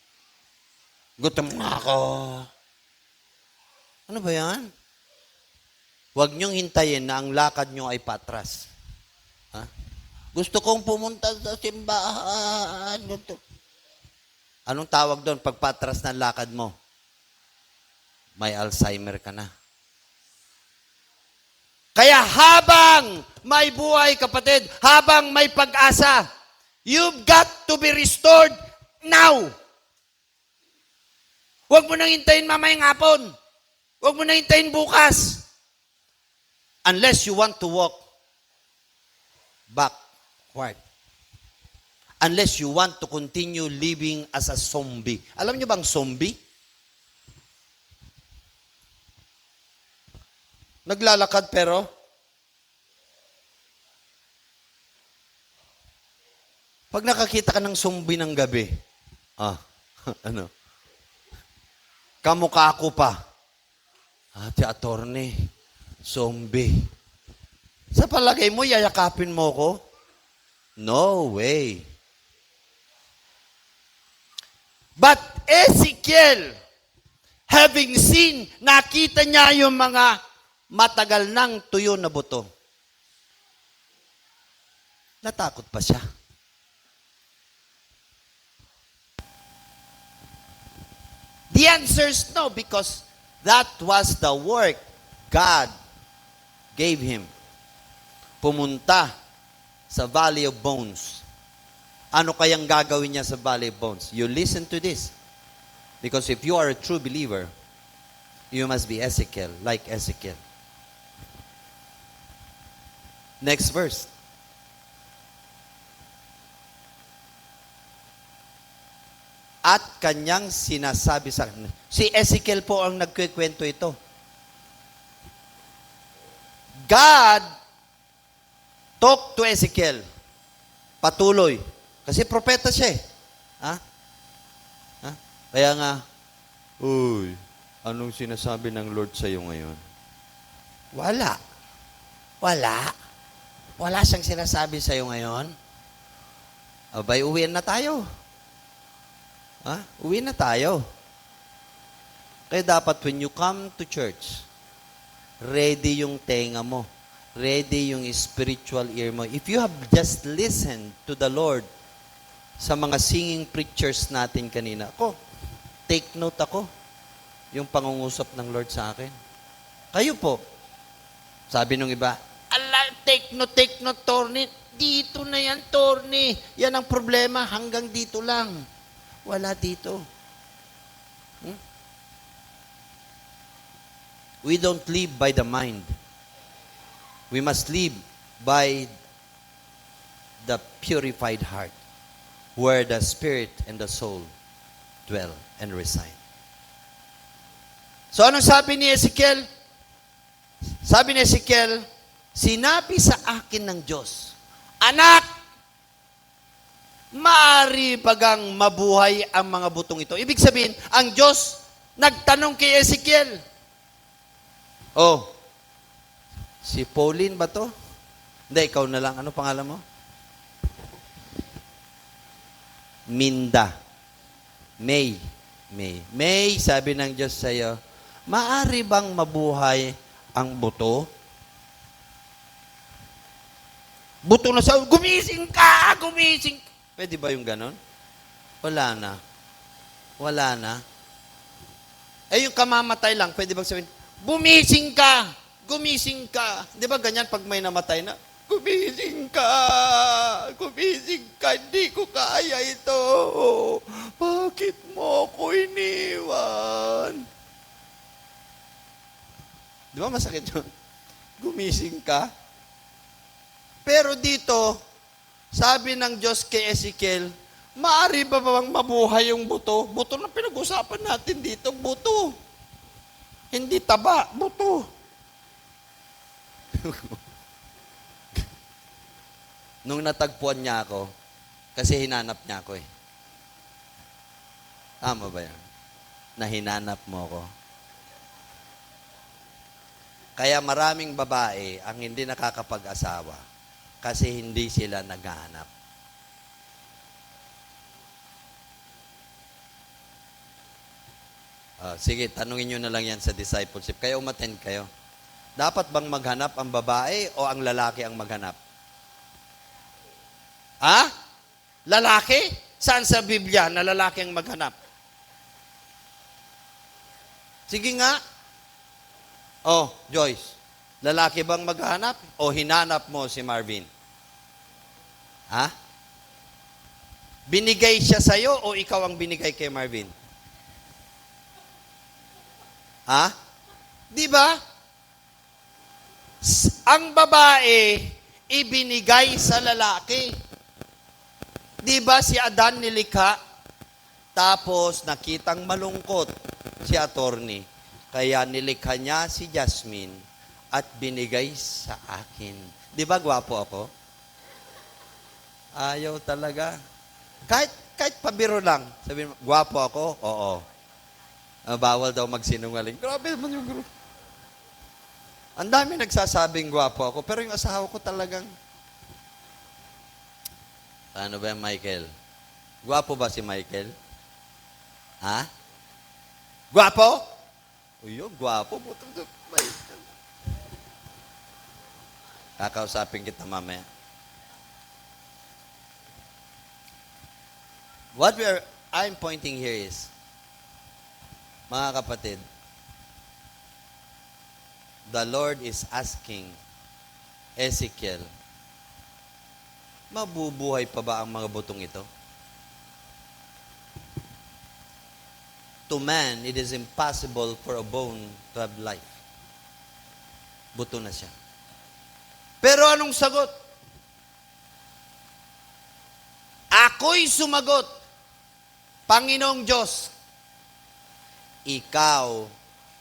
Gutom na ako. Ano ba yan? Huwag niyong hintayin na ang lakad niyo ay patras. Ha? Gusto kong pumunta sa simbahan. Anong tawag doon pag patras ng lakad mo? May Alzheimer ka na. Kaya habang may buhay, kapatid, habang may pag-asa, you've got to be restored now. Huwag mo nang hintayin mamayang hapon. Huwag mo nang hintayin bukas. Unless you want to walk backward. Unless you want to continue living as a zombie. Alam niyo bang zombie? Naglalakad pero pag nakakita ka ng zombie ng gabi, ano? Kamukha ko pa. Si attorney, zombie. Sa palagay mo, yayakapin mo ko? No way. But Ezekiel, having seen, nakita niya yung mga matagal nang tuyo na buto. Natakot pa siya. The answer is no, because that was the work God gave him. pumunta sa Valley of Bones. Ano kayang gagawin niya sa Valley of Bones? You listen to this. Because if you are a true believer, you must be Ezekiel, like Ezekiel. Next verse. At kanyang sinasabi sa kanya. Si Ezekiel po ang nagkikwento ito. God talk to Ezekiel. Patuloy. Kasi propeta siya eh. Ha? Ha? Kaya nga, uy, anong sinasabi ng Lord sa iyo ngayon? Wala. Wala. Wala siyang sinasabi sa iyo ngayon. Abay, uwiin na tayo. Ha? Uwi na tayo. Kaya dapat when you come to church, ready yung tenga mo. Ready yung spiritual ear mo. If you have just listened to the Lord sa mga singing preachers natin kanina, take note ako yung pangungusap ng Lord sa akin. Kayo po, sabi nung iba, take note, Torny. Dito na yan, Torny. Yan ang problema, hanggang dito lang. Wala dito. We don't live by the mind. We must live by the purified heart, where the spirit and the soul dwell and reside. So anong sabi ni Ezekiel? Sabi ni Ezekiel, sinabi sa akin ng Diyos, anak, maaari bagang mabuhay ang mga butong ito. Ibig sabihin, ang Diyos nagtanong kay Ezekiel. Oh, si Pauline ba to? Hindi, ikaw na lang. Ano pangalan mo? Minda. May. May, sabi ng Diyos sa iyo, maaari bang mabuhay ang buto? Buto na sa, gumising ka! Pwede ba yung ganon? Wala na. Wala na. Eh, yung kamamatay lang, pwede bang sabihin, gumising ka! Gumising ka! Di ba ganyan pag may namatay na? Gumising ka! Gumising ka! Hindi ko kaya ito! Bakit mo ako iniwan? Di ba masakit yun? Gumising ka? Pero dito, sabi ng Diyos kay Ezekiel, maaari ba bang mabuhay yung buto? Buto na pinag-usapan natin dito, buto. Hindi taba, buto. Nung natagpuan niya ako, kasi hinanap niya ako eh. Tama ba yan? Na hinanap mo ako. Kaya maraming babae ang hindi nakakapag-asawa kasi hindi sila naghahanap. Sige, tanungin nyo na lang yan sa discipleship. Kaya umattend kayo. Dapat bang maghanap ang babae o ang lalaki ang maghanap? Ha? Lalaki? Saan sa Biblia na lalaki ang maghanap? Sige nga. Oh, Joyce. Lalaki bang maghanap o hinanap mo si Marvin? Ha? Binigay siya sa'yo o ikaw ang binigay kay Marvin? Ha? Di ba? Ang babae, ibinigay sa lalaki. Di ba si Adan nilikha? Tapos nakitang malungkot si attorney. Kaya nilikha niya si Jasmine at binigay sa akin. Di ba gwapo ako? Ayaw talaga. Kahit pabiro lang. Sabihin mo, gwapo ako? Oo. Bawal daw magsinungaling. Grabe naman yung group. Ang dami nagsasabing gwapo ako, pero yung asawa ko talagang, ano ba yung Michael? Gwapo ba si Michael? Ha? Gwapo? Uyo, gwapo. Kakausapin kita mamaya. What I'm pointing here is, mga kapatid, the Lord is asking Ezekiel, mabubuhay pa ba ang mga butong ito? To man, it is impossible for a bone to have life. Buto na siya. Pero anong sagot? Ako'y sumagot, Panginoong Diyos, ikaw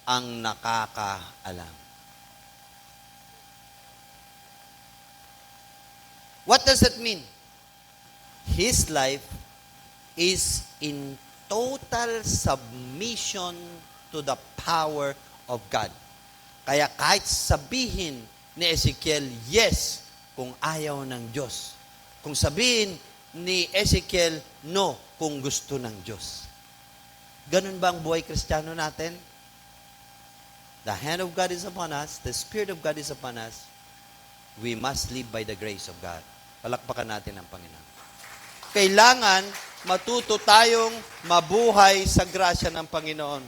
ang nakakaalam. What does that mean? His life is in total submission to the power of God. Kaya kahit sabihin ni Ezekiel, yes, kung ayaw ng Diyos. Kung sabihin ni Ezekiel, no, kung gusto ng Diyos. Ganun ba ang buhay Kristiyano natin? The hand of God is upon us, the Spirit of God is upon us. We must live by the grace of God. Palakpakan natin ang Panginoon. Kailangan matuto tayong mabuhay sa grasya ng Panginoon.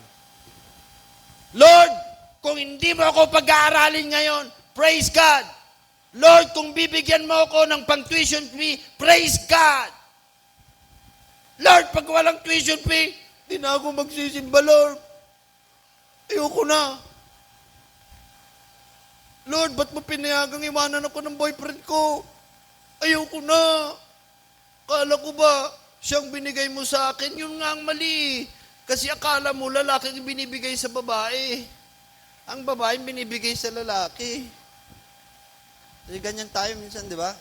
Lord, kung hindi mo ako pag-aaralin ngayon, praise God. Lord, kung bibigyan mo ako ng pang-tuition fee, praise God. Lord, pag walang tuition fee, di na ako magsisimba, Lord. Ayoko na. Lord, ba't mo pinayagang iwanan ako ng boyfriend ko? Ayoko na. Kala ko ba, siyang binigay mo sa akin, yun nga ang mali. Kasi akala mo, lalaki ang binibigay sa babae. Ang babae binibigay sa lalaki. Kasi ganyan tayo minsan, di ba?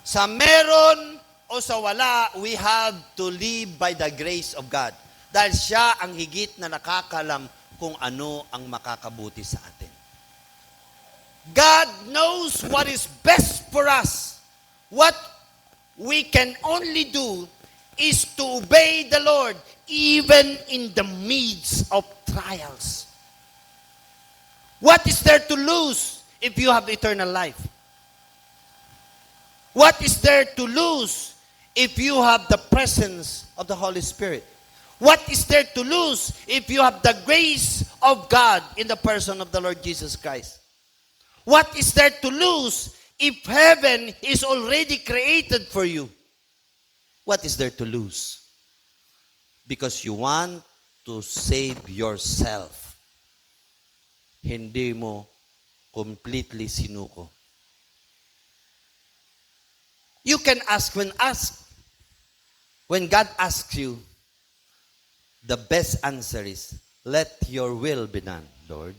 Sa meron o sa wala, we have to live by the grace of God. Dahil siya ang higit na nakakalam kung ano ang makakabuti sa atin. God knows what is best for us. What we can only do is to obey the Lord even in the midst of trials. What is there to lose if you have eternal life? What is there to lose if you have the presence of the Holy Spirit? What is there to lose if you have the grace of God in the person of the Lord Jesus Christ? What is there to lose if heaven is already created for you? What is there to lose? Because you want to save yourself. Hindi mo completely sinuko. You can ask when God asks you, the best answer is, let your will be done, Lord.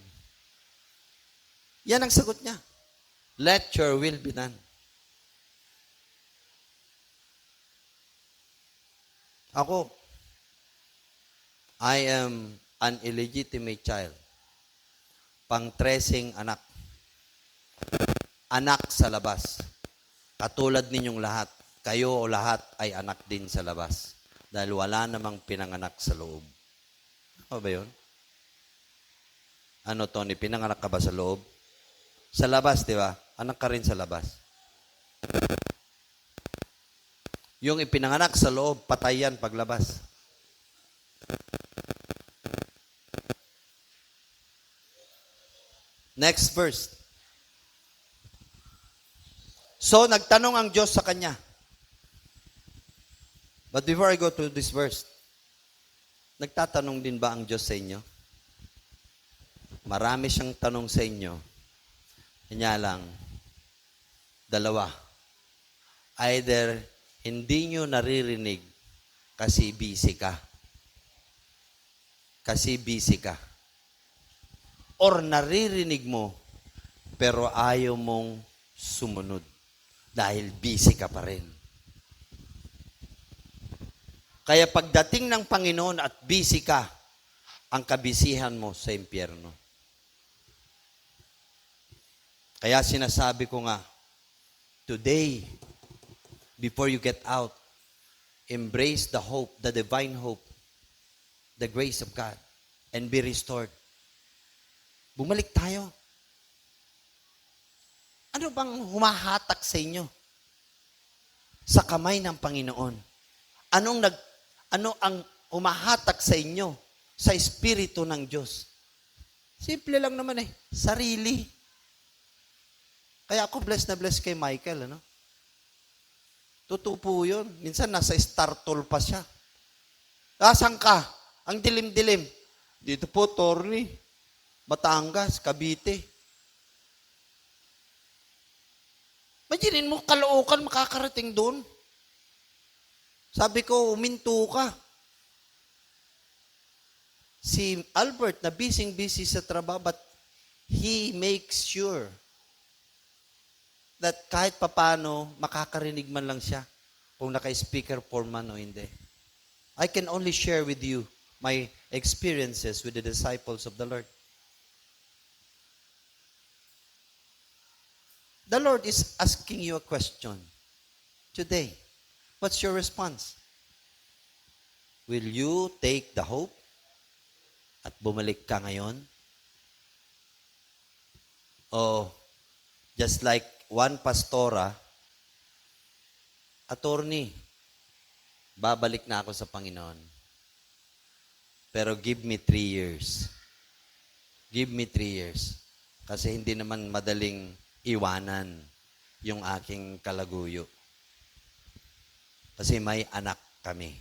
Yan ang sagot niya. Let your will be done. Ako, I am an illegitimate child. Pang-tresing anak. Anak sa labas. Katulad ninyong lahat. Kayo o lahat ay anak din sa labas. Dahil wala namang pinanganak sa loob. Ano ba yun? Ano, Tony? Pinanganak ka ba sa loob? Sa labas, di ba? Anak ka rin sa labas. Yung ipinanganak sa loob, patay yan paglabas. Next verse. So, nagtanong ang Diyos sa kanya. But before I go to this verse, nagtatanong din ba ang Diyos sa inyo? Marami siyang tanong sa inyo. Kanya lang, dalawa. Either hindi nyo naririnig kasi busy ka. Kasi busy ka. Or naririnig mo pero ayaw mong sumunod dahil busy ka pa rin. Kaya pagdating ng Panginoon at busy ka, ang kabisihan mo sa impyerno. Kaya sinasabi ko nga, today, before you get out, embrace the hope, the divine hope, the grace of God, and be restored. Bumalik tayo. Ano bang humahatak sa inyo? Sa kamay ng Panginoon. Ano ang humahatak sa inyo? Sa Espiritu ng Diyos. Simple lang naman sarili. Kaya ako blessed na blessed kay Michael, ano? Totoo po yun. Minsan nasa Star Toll pa siya. Asan ka? Ang dilim-dilim. Dito po, Torni. Batangas, Cavite. Imaginin mo, Caloocan makakarating doon. Sabi ko, uminto ka. Si Albert na busy sa trabaho, but he makes sure that kahit papano, makakarinig man lang siya kung naka-speaker form man o hindi. I can only share with you my experiences with the disciples of the Lord. The Lord is asking you a question today. What's your response? Will you take the hope at bumalik ka ngayon? O just like one pastora, attorney, babalik na ako sa Panginoon. Pero give me 3 years. Give me 3 years. Kasi hindi naman madaling iwanan yung aking kalaguyo. Kasi may anak kami.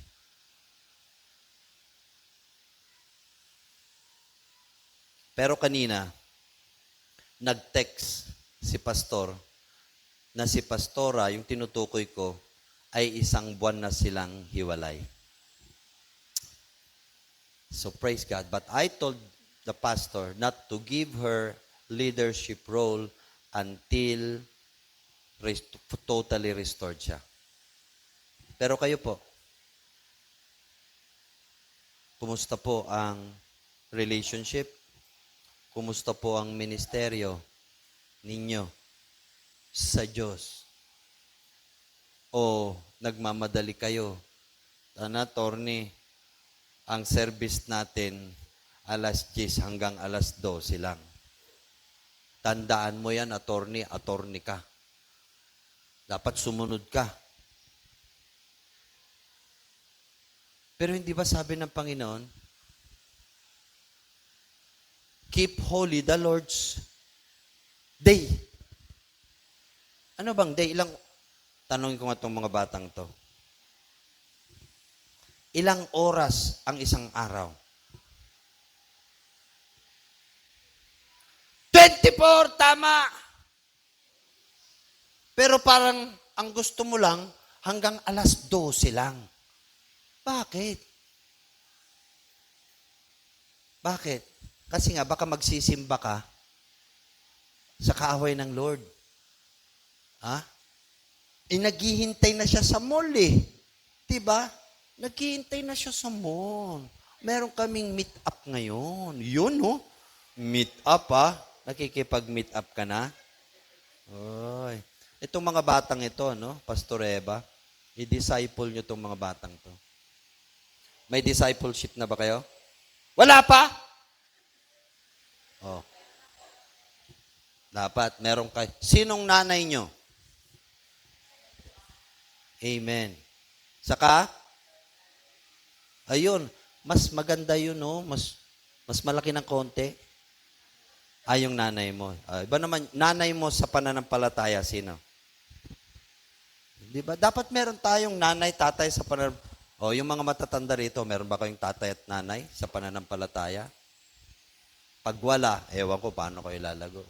Pero kanina, nag-text si pastor na si pastora, yung tinutukoy ko, ay 1 buwan na silang hiwalay. So praise God. But I told the pastor not to give her leadership role until totally restored siya. Pero kayo po, kumusta po ang relationship? Kumusta po ang ministeryo ninyo sa Diyos? O nagmamadali kayo? Sana, Torni, ang service natin alas 10 hanggang alas 12 lang. Tandaan mo yan, attorney ka. Dapat sumunod ka. Pero hindi ba sabi ng Panginoon, keep holy the Lord's day. Ano bang day? Tanongin ko nga itong mga batang to. Ilang oras ang isang araw? 24, tama! Pero parang ang gusto mo lang hanggang alas 12 lang. Bakit? Bakit? Kasi nga, baka magsisimba ka sa kaaway ng Lord. Ha? Naghihintay na siya sa mall eh. Diba? Naghihintay na siya sa mall. Meron kaming meet up ngayon. Yun, no? Meet up, ha? Nakikipag-meet up ka na? Oy. Itong mga batang ito, no? Pastor Eva, i-disciple nyo itong mga batang to. May discipleship na ba kayo? Wala pa? Oh. Dapat, meron kayo. Sinong nanay nyo? Amen. Saka, ayun, mas maganda yun, no? Mas malaki ng konti. Ay, yung nanay mo. Iba naman, nanay mo sa pananampalataya, sino? Di ba? Dapat meron tayong nanay, tatay sa pananampalataya. O, yung mga matatanda rito, meron ba kayong tatay at nanay sa pananampalataya? Pag wala, ewan ko paano ko ilalago.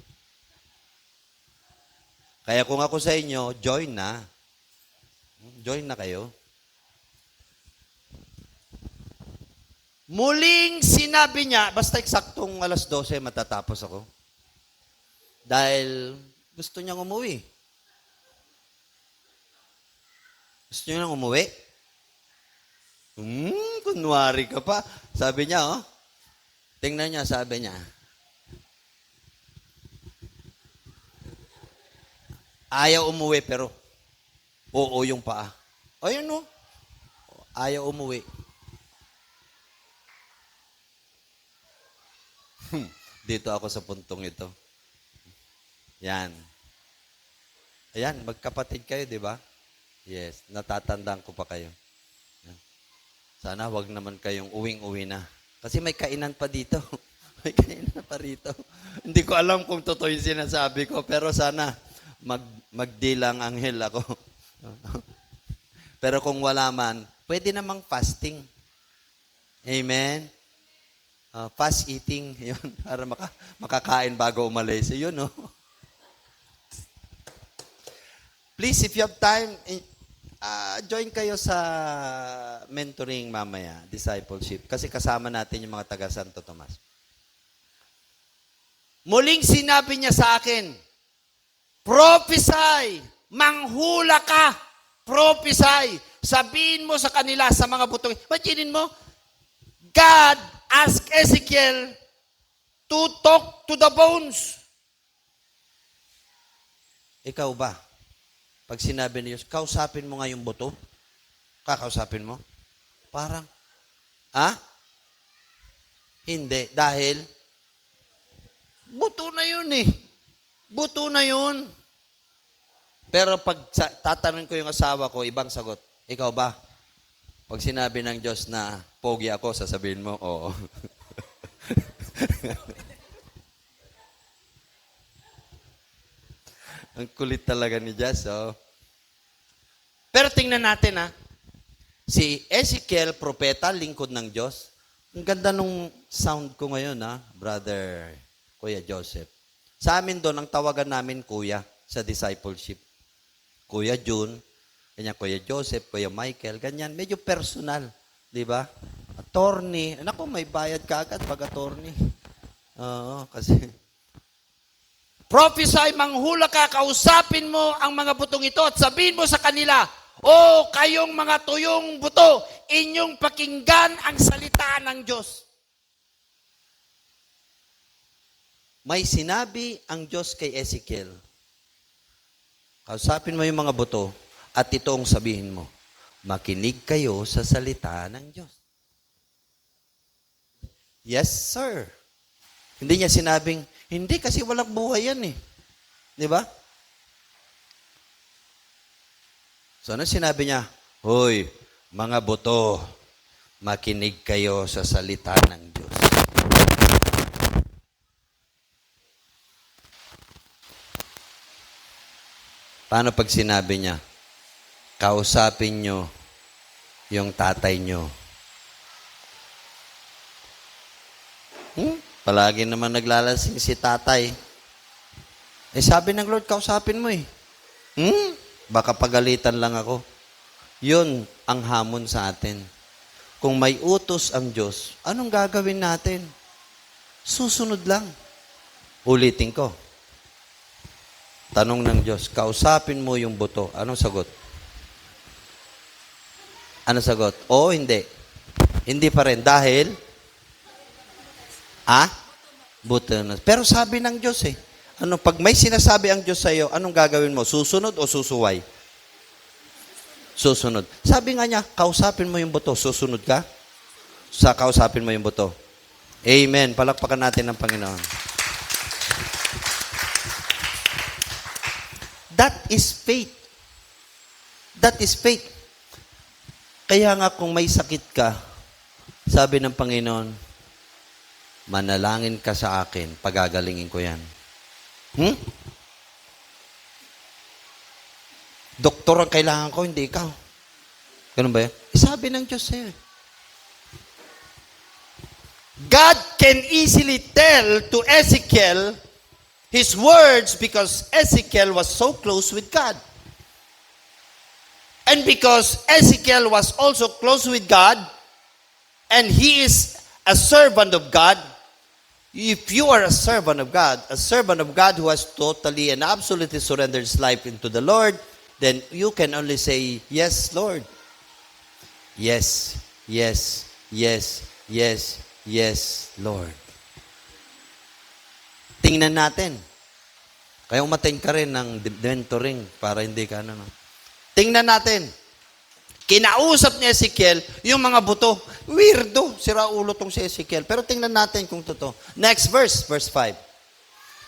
Kaya kung ako sa inyo, join na. Join na kayo. Muling sinabi niya, basta eksaktong alas 12 matatapos ako. Dahil gusto niyang umuwi. Gusto niyang umuwi? Kunwari ka pa. Sabi niya, oh. Tingnan niya, sabi niya. Ayaw umuwi, pero oo yung paa. Ayun, no? Ayaw umuwi. Dito ako sa puntong ito. Yan. Ayan, magkapatid kayo, di ba? Yes, natatandaan ko pa kayo. Sana wag naman kayong uwing-uwi na. Kasi may kainan pa dito. May kainan pa rito. Hindi ko alam kung totoo yung sinasabi ko, pero sana magdilang anghel ako. Pero kung wala man, pwede namang fasting. Amen? Fast eating, yun, para makakain bago umalis. Yun, no? Please, if you have time, join kayo sa mentoring mamaya, discipleship. Kasi kasama natin yung mga taga Santo Tomas. Muling sinabi niya sa akin, prophesy, manghula ka, prophesy. Sabihin mo sa kanila, sa mga butong. Imaginin mo, God asked Ezekiel to talk to the bones. Ikaw ba? Pag sinabi ni Diyos, kausapin mo nga yung buto? Kakausapin mo? Parang, Hindi. Dahil, buto na yun eh. Buto na yun. Pero pag tatanungin ko yung asawa ko, ibang sagot. Ikaw ba? Pag sinabi ng Diyos na pogi ako, sasabihin mo, oo. Ang kulit talaga ni Jess, oh. Pero tingnan natin, si Ezekiel, propeta, lingkod ng Diyos. Ang ganda nung sound ko ngayon, brother Kuya Joseph. Sa amin doon, ang tawagan namin kuya sa discipleship. Kuya June, ganyan, Kuya Joseph, Kuya Michael, ganyan. Medyo personal, di ba? Attorney. Naku, may bayad ka agad pag attorney. Oo, kasi... Prophesy, manghula ka, kausapin mo ang mga butong ito at sabihin mo sa kanila, kayong mga tuyong buto, inyong pakinggan ang salita ng Diyos. May sinabi ang Diyos kay Ezekiel, kausapin mo yung mga buto at ito ang sabihin mo, makinig kayo sa salita ng Diyos. Yes, sir. Hindi niya sinabing, hindi kasi walang buhay yan eh. Di ba? So ano sinabi niya? Hoy, mga buto, makinig kayo sa salita ng Diyos. Paano pag sinabi niya? Kausapin nyo yung tatay nyo. Palagi naman naglalasing si tatay. Sabi ng Lord, kausapin mo eh. Baka pagalitan lang ako. Yun ang hamon sa atin. Kung may utos ang Diyos, anong gagawin natin? Susunod lang. Ulitin ko. Tanong ng Diyos, kausapin mo yung buto. Anong sagot? Ano sagot? Oo, hindi. Hindi pa rin. Dahil, buto na. Pero sabi ng Diyos pag may sinasabi ang Diyos sa iyo, anong gagawin mo? Susunod o susuway? Susunod. Sabi nga niya, kausapin mo yung buto. Susunod ka? Kausapin mo yung buto. Amen. Palakpakan natin ng Panginoon. That is faith. That is faith. Kaya nga kung may sakit ka, sabi ng Panginoon, manalangin ka sa akin, pagagalingin ko yan. Doktor ang kailangan ko, hindi ikaw. Ganun ba yan? Sabi ng Diyos sa'yo. God can easily tell to Ezekiel his words because Ezekiel was so close with God. And because Ezekiel was also close with God, and he is a servant of God, if you are a servant of God who has totally and absolutely surrendered his life into the Lord, then you can only say, yes, Lord. Yes, yes, yes, yes, yes, Lord. Tingnan natin. Kaya umattend ka rin ng mentoring para hindi ka Tingnan natin. Kinausap ni Ezekiel yung mga buto. Weirdo. Sira ulo tong si Ezekiel. Pero tingnan natin kung totoo. Next verse, verse 5.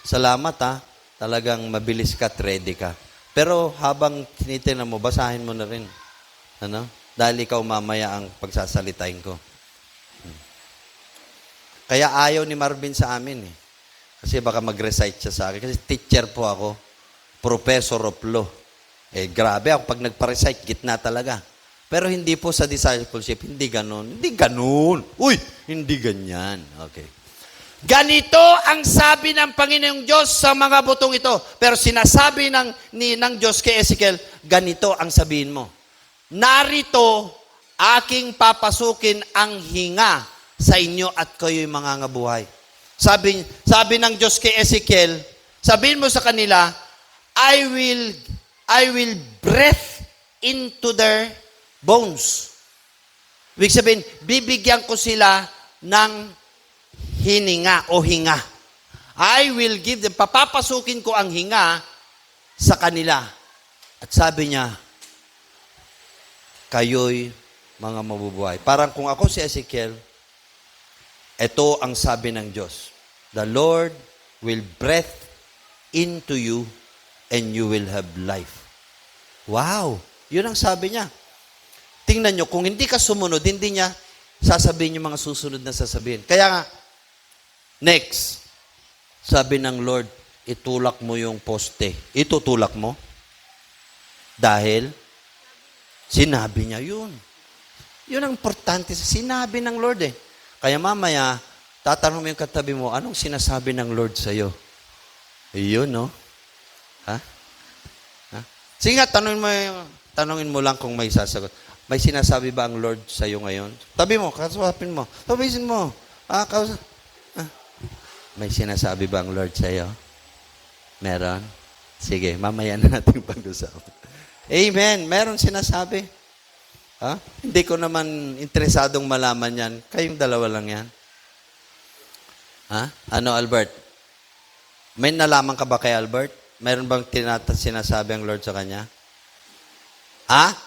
Salamat Talagang mabilis ka, ready ka. Pero habang tinitingnan mo, basahin mo na rin. Dahil ikaw mamaya ang pagsasalitain ko. Kaya ayaw ni Marvin sa amin Kasi baka mag-recite siya sa akin. Kasi teacher po ako. professor of law. Grabe ako pag nagpa-recite, gitna talaga. Pero hindi po sa discipleship, hindi ganun. Hindi ganun. Uy, hindi ganyan. Okay. Ganito ang sabi ng Panginoong Diyos sa mga butong ito. Pero sinasabi ng Diyos kay Ezekiel, ganito ang sabihin mo. Narito, aking papasukin ang hinga sa inyo at kayo'y mangangabuhay. Sabi ng Diyos kay Ezekiel, sabihin mo sa kanila, I will breathe into their bones. Ibig sabihin, bibigyan ko sila ng hininga o hinga. I will give them, papapasukin ko ang hinga sa kanila. At sabi niya, kayo'y mga mabubuhay. Parang kung ako si Ezekiel, ito ang sabi ng Diyos. The Lord will breathe into you and you will have life. Wow! Yun ang sabi niya. Tingnan nyo, kung hindi ka sumunod, hindi niya sasabihin yung mga susunod na sasabihin. Kaya nga, next, sabi ng Lord, itulak mo yung poste. Itutulak mo. Dahil, sinabi niya yun. Yun ang importante. Sinabi ng Lord eh. Kaya mamaya, tatanong mo yung katabi mo, anong sinasabi ng Lord sa'yo? Yun, no? Ha? Sige nga, tanungin mo lang kung may sasagot. May sinasabi ba ang Lord sa iyo ngayon? Tabi mo, kasapin mo. Tabisin mo. May sinasabi ba ang Lord sa iyo? Meron? Sige, mamaya natin pag-usapan. Amen. Meron sinasabi. Ha? Hindi ko naman interesadong malaman yan. Kayong dalawa lang yan. Ha? Ano, Albert? May nalaman ka ba kay Albert? Meron bang sinasabi ang Lord sa kanya? Ha?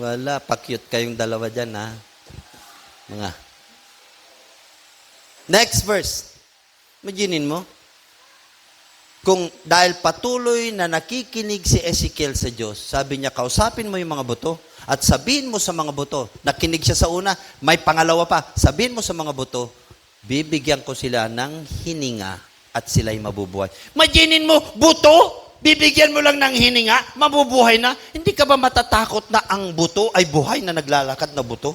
Wala. Pa-cute kayong dalawa dyan, ha? Mga. Next verse. Imaginin mo. Kung dahil patuloy na nakikinig si Ezekiel sa Diyos, sabi niya, kausapin mo yung mga buto at sabihin mo sa mga buto, nakinig siya sa una, may pangalawa pa, sabihin mo sa mga buto, bibigyan ko sila ng hininga at sila'y mabubuhay. Imaginin mo, buto? Bibigyan mo lang ng hininga, mabubuhay na. Hindi ka ba matatakot na ang buto ay buhay na naglalakad na buto?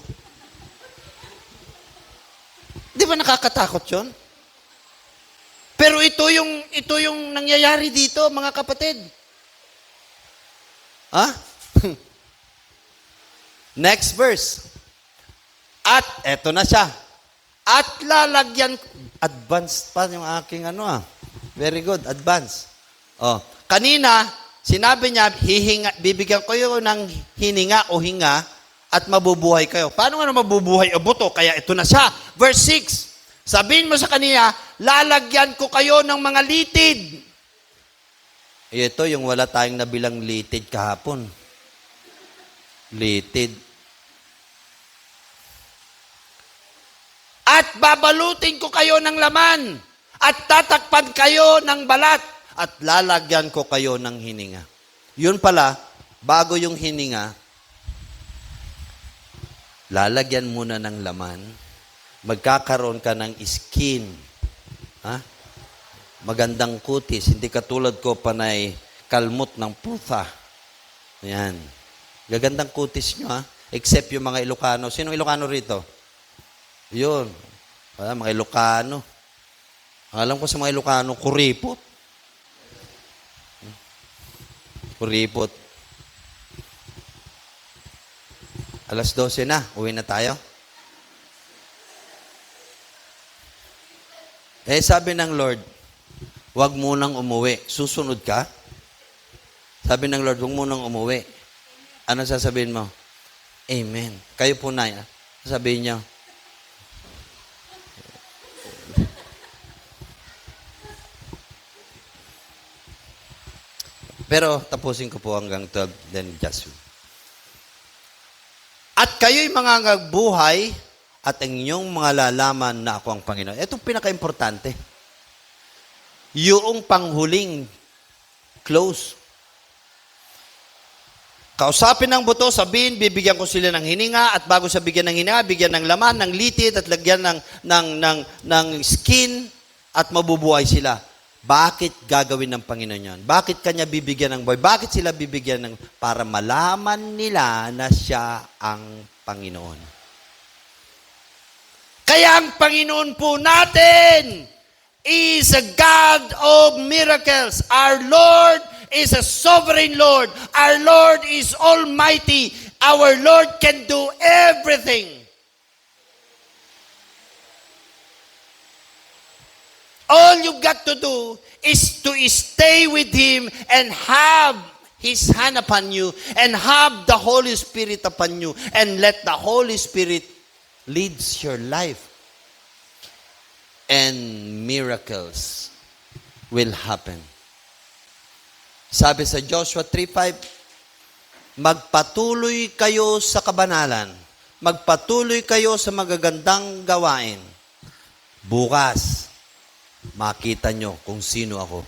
Di ba nakakatakot yun? Pero ito yung nangyayari dito, mga kapatid. Ha? Next verse. At, eto na siya. At lalagyan, advanced pa yung aking Very good, advanced. Kanina, sinabi niya, bibigyan ko yung ng hininga o hinga at mabubuhay kayo. Paano nga mabubuhay o buto? Kaya ito na siya. Verse 6. Sabihin mo sa kanila, lalagyan ko kayo ng mga litid. Ito yung wala tayong nabilang litid kahapon. Litid. At babalutin ko kayo ng laman. At tatakpan kayo ng balat. At lalagyan ko kayo ng hininga. Yun pala, bago yung hininga, lalagyan muna ng laman, magkakaroon ka ng skin. Ha? Magandang kutis, hindi katulad ko panay kalmot ng pusa. Yan. Gagandang kutis nyo, ha? Except yung mga Ilocano. Sinong Ilocano rito? Yun. Mga Ilocano. Alam ko sa mga Ilocano, kuripot. Kuripot. Alas 12 na. Uwi na tayo. Sabi ng Lord, huwag munang umuwi. Susunod ka? Sabi ng Lord, huwag munang umuwi. Ano sasabihin mo? Amen. Kayo po na. Sabihin niyo. Pero tapusin ko po hanggang 12, then just. At kayo'y mga nagbuhay at ang inyong mga lalaman na ako ang Panginoon. Ito pinaka-importante. Yung panghuling close. Kausapin ng buto, sabihin, bibigyan ko sila ng hininga at bago sa bigyan ng hininga, bigyan ng laman, ng litid at lagyan ng skin at mabubuhay sila. Bakit gagawin ng Panginoon yon? Bakit kanya bibigyan ng buhay? Bakit sila bibigyan ng... Para malaman nila na siya ang Panginoon. Kaya ang Panginoon po natin is a God of miracles. Our Lord is a sovereign Lord. Our Lord is almighty. Our Lord can do everything. All you've got to do is to stay with Him and have His hand upon you and have the Holy Spirit upon you and let the Holy Spirit leads your life. And miracles will happen. Sabi sa Joshua 3:5, magpatuloy kayo sa kabanalan. Magpatuloy kayo sa magagandang gawain. Bukas, makita nyo kung sino ako.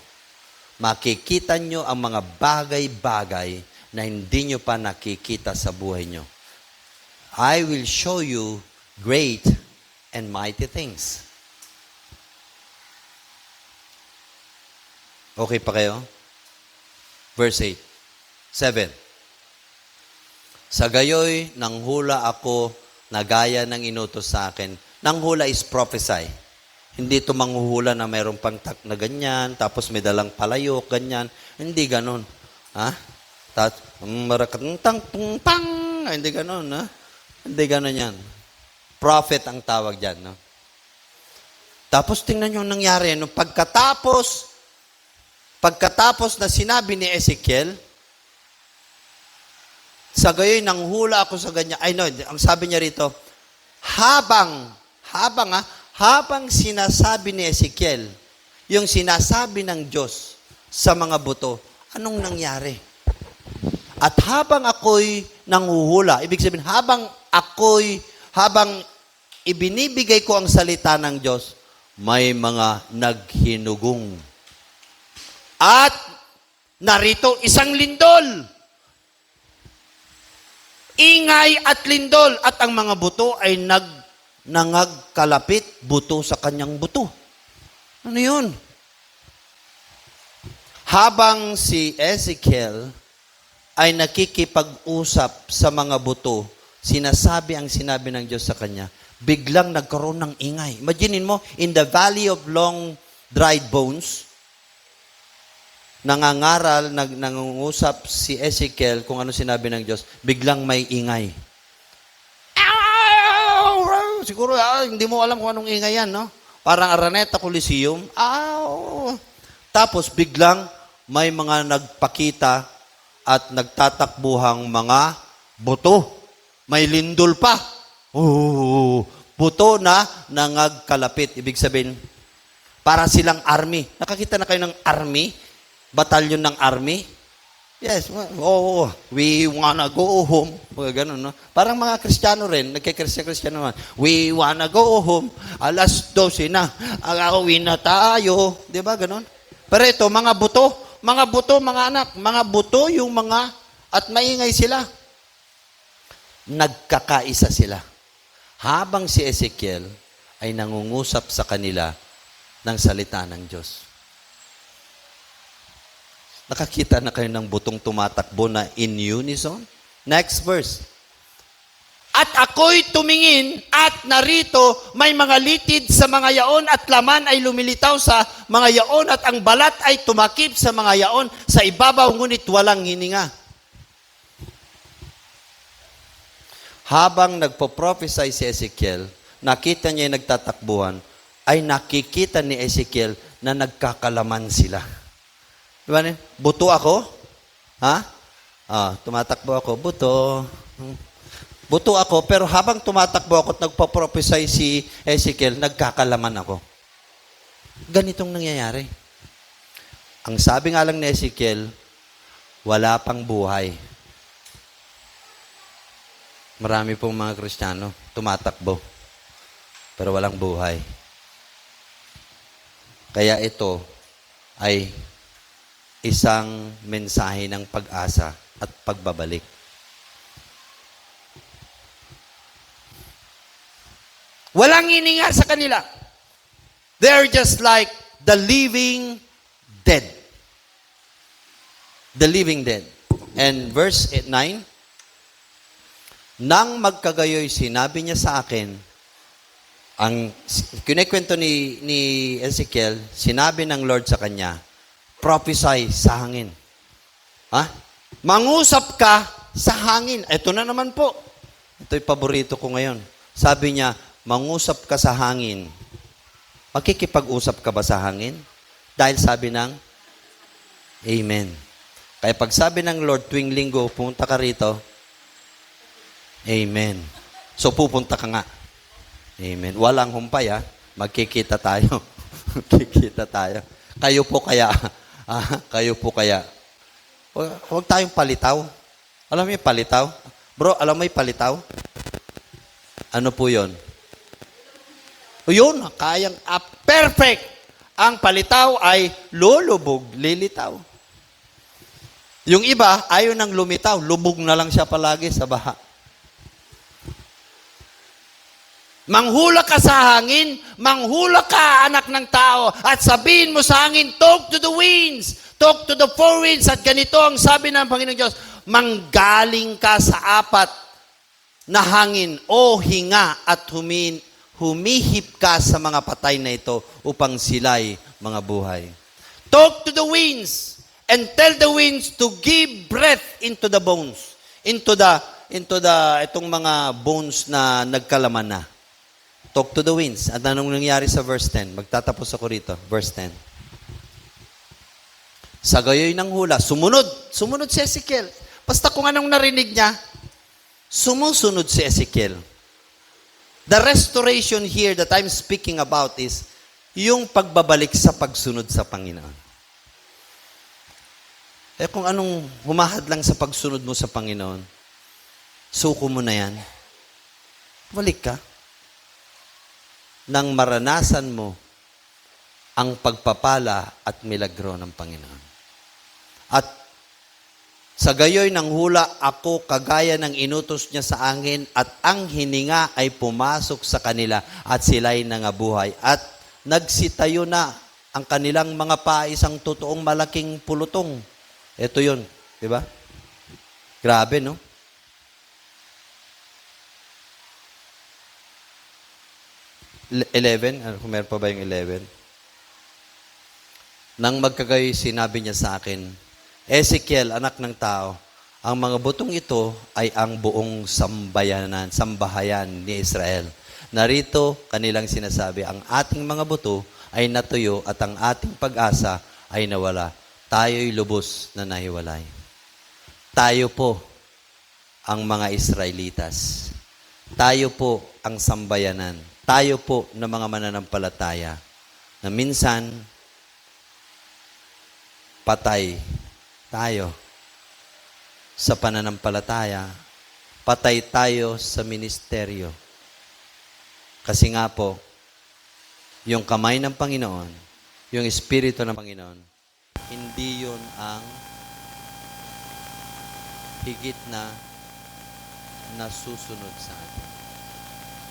Makikita nyo ang mga bagay-bagay na hindi nyo pa nakikita sa buhay nyo. I will show you great and mighty things. Okay pa kayo? Verse 8. 7. Sa gayoy, nanghula ako na gaya ng inutos sa akin. Nanghula is prophesy. Hindi ito manghuhula na mayroong pangtak na ganyan, tapos may dalang palayok, ganyan. Hindi ganon. Ha? Hindi ganon, ha? Hindi ganon yan. Prophet ang tawag dyan, no? Tapos tingnan nyo ang nangyari. No? Pagkatapos na sinabi ni Ezekiel, sa gayoy nanghula ako sa ganyan. Ay no, ang sabi niya rito, habang sinasabi ni Ezekiel, yung sinasabi ng Diyos sa mga buto, anong nangyari? At habang ako'y nanghuhula, ibig sabihin, habang ibinibigay ko ang salita ng Diyos, may mga naghinugong. At narito isang lindol. Ingay at lindol. At ang mga buto ay nangagkalapit buto sa kanyang buto. Ano yun? Habang si Ezekiel ay nakikipag-usap sa mga buto, sinabi ng Diyos sa kanya, biglang nagkaroon ng ingay. Imaginin mo, in the valley of long dried bones, nangungusap si Ezekiel kung ano sinabi ng Diyos, biglang may ingay. Siguro, hindi mo alam kung anong ingay yan, no? Parang Araneta Coliseum. Tapos, biglang may mga nagpakita at nagtatakbuhang mga buto. May lindol pa. Buto na nangagkalapit. Ibig sabihin, para silang army. Nakakita na kayo ng army? Batalyon ng army? Yes, we wanna go home. Ganun, no? Parang mga Kristiyano rin, nagkikristyano naman. We wanna go home. Alas 12 na. Uwi na tayo. Di ba, ganun? Pero ito, mga buto, mga anak, mga buto yung mga, at maingay sila. Nagkakaisa sila. Habang si Ezekiel ay nangungusap sa kanila ng salita ng Diyos. Nakakita na kayo ng butong tumatakbo na in unison? Next verse. At ako'y tumingin at narito may mga litid sa mga yaon at laman ay lumilitaw sa mga yaon at ang balat ay tumakip sa mga yaon sa ibabaw ngunit walang hininga. Habang nagpo-prophesy si Ezekiel, nakita niya yung nagtatakbuhan, ay nakikita ni Ezekiel na nagkakalaman sila. Diba? Buto ako? Ha? Tumatakbo ako. Buto ako, pero habang tumatakbo ako at nagpa-prophesy si Ezekiel, nagkakalaman ako. Ganitong nangyayari. Ang sabi nga lang ni Ezekiel, wala pang buhay. Marami pong mga Kristiyano tumatakbo, pero walang buhay. Kaya ito ay isang mensahe ng pag-asa at pagbabalik. Walang hininga sa kanila. They're just like the living dead. The living dead. And verse 9, nang magkagayoy, sinabi niya sa akin, ang kinikwento ni Ezekiel, sinabi ng Lord sa kanya, prophesy sa hangin. Ha? Mangusap ka sa hangin. Ito na naman po. Ito'y paborito ko ngayon. Sabi niya, mangusap ka sa hangin. Makikipag-usap ka ba sa hangin? Dahil sabi ng Amen. Kaya pag sabi ng Lord, tuwing linggo, pumunta ka rito, Amen. So pupunta ka nga. Amen. Walang humpay, ha? Magkikita tayo. Magkikita tayo. Kayo po kaya. Kayo po kaya. Huwag tayong palitaw. Alam mo yung palitaw? Bro, alam mo yung palitaw? Ano po yun? Yun, kayang perfect. Ang palitaw ay lulubog, lilitaw. Yung iba, ayaw nang lumitaw. Lubog na lang siya palagi sa baha. Manghula ka sa hangin, manghula ka, anak ng tao, at sabihin mo sa hangin, talk to the winds, talk to the four winds, at ganito ang sabi ng Panginoong Diyos, manggaling ka sa apat na hangin, o hinga, at humihip ka sa mga patay na ito upang sila'y mga buhay. Talk to the winds, and tell the winds to give breath into the bones, into itong mga bones na nagkalaman na. Talk to the winds. At anong nangyari sa verse 10? Magtatapos ako rito. Verse 10. Sa gayoy ng hula, sumunod si Ezekiel. Basta kung anong narinig niya, sumusunod si Ezekiel. The restoration here that I'm speaking about is yung pagbabalik sa pagsunod sa Panginoon. Kung anong humahad lang sa pagsunod mo sa Panginoon, suko mo na yan. Balik ka. Nang maranasan mo ang pagpapala at milagro ng Panginoon. At sa gayoy ng hula, ako kagaya ng inutos niya sa angin at ang hininga ay pumasok sa kanila at sila'y nangabuhay. At nagsitayo na ang kanilang mga paa, isang totoong malaking pulutong. Ito yun, di ba? Grabe, no? Eleven, kung meron pa ba yung 11? Nang magkagayoy, sinabi niya sa akin, Ezekiel, anak ng tao, ang mga butong ito ay ang buong sambahayan ni Israel. Narito, kanilang sinasabi, ang ating mga buto ay natuyo at ang ating pag-asa ay nawala. Tayo'y lubos na nahiwalay. Tayo po ang mga Israelitas. Tayo po ang sambayanan. Tayo po na mga mananampalataya na minsan patay tayo sa pananampalataya, patay tayo sa ministeryo. Kasi nga po, yung kamay ng Panginoon, yung Espiritu ng Panginoon, hindi yun ang higit na nasusunod sa atin.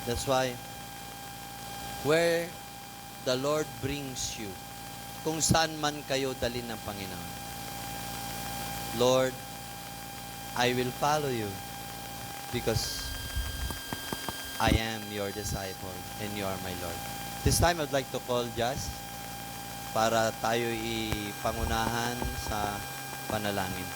That's why, where the Lord brings you, kung saan man kayo dalhin ng Panginoon, Lord, I will follow you because I am your disciple and you are my Lord. This time, I'd like to call Jazz para tayo ipangunahan sa panalangin.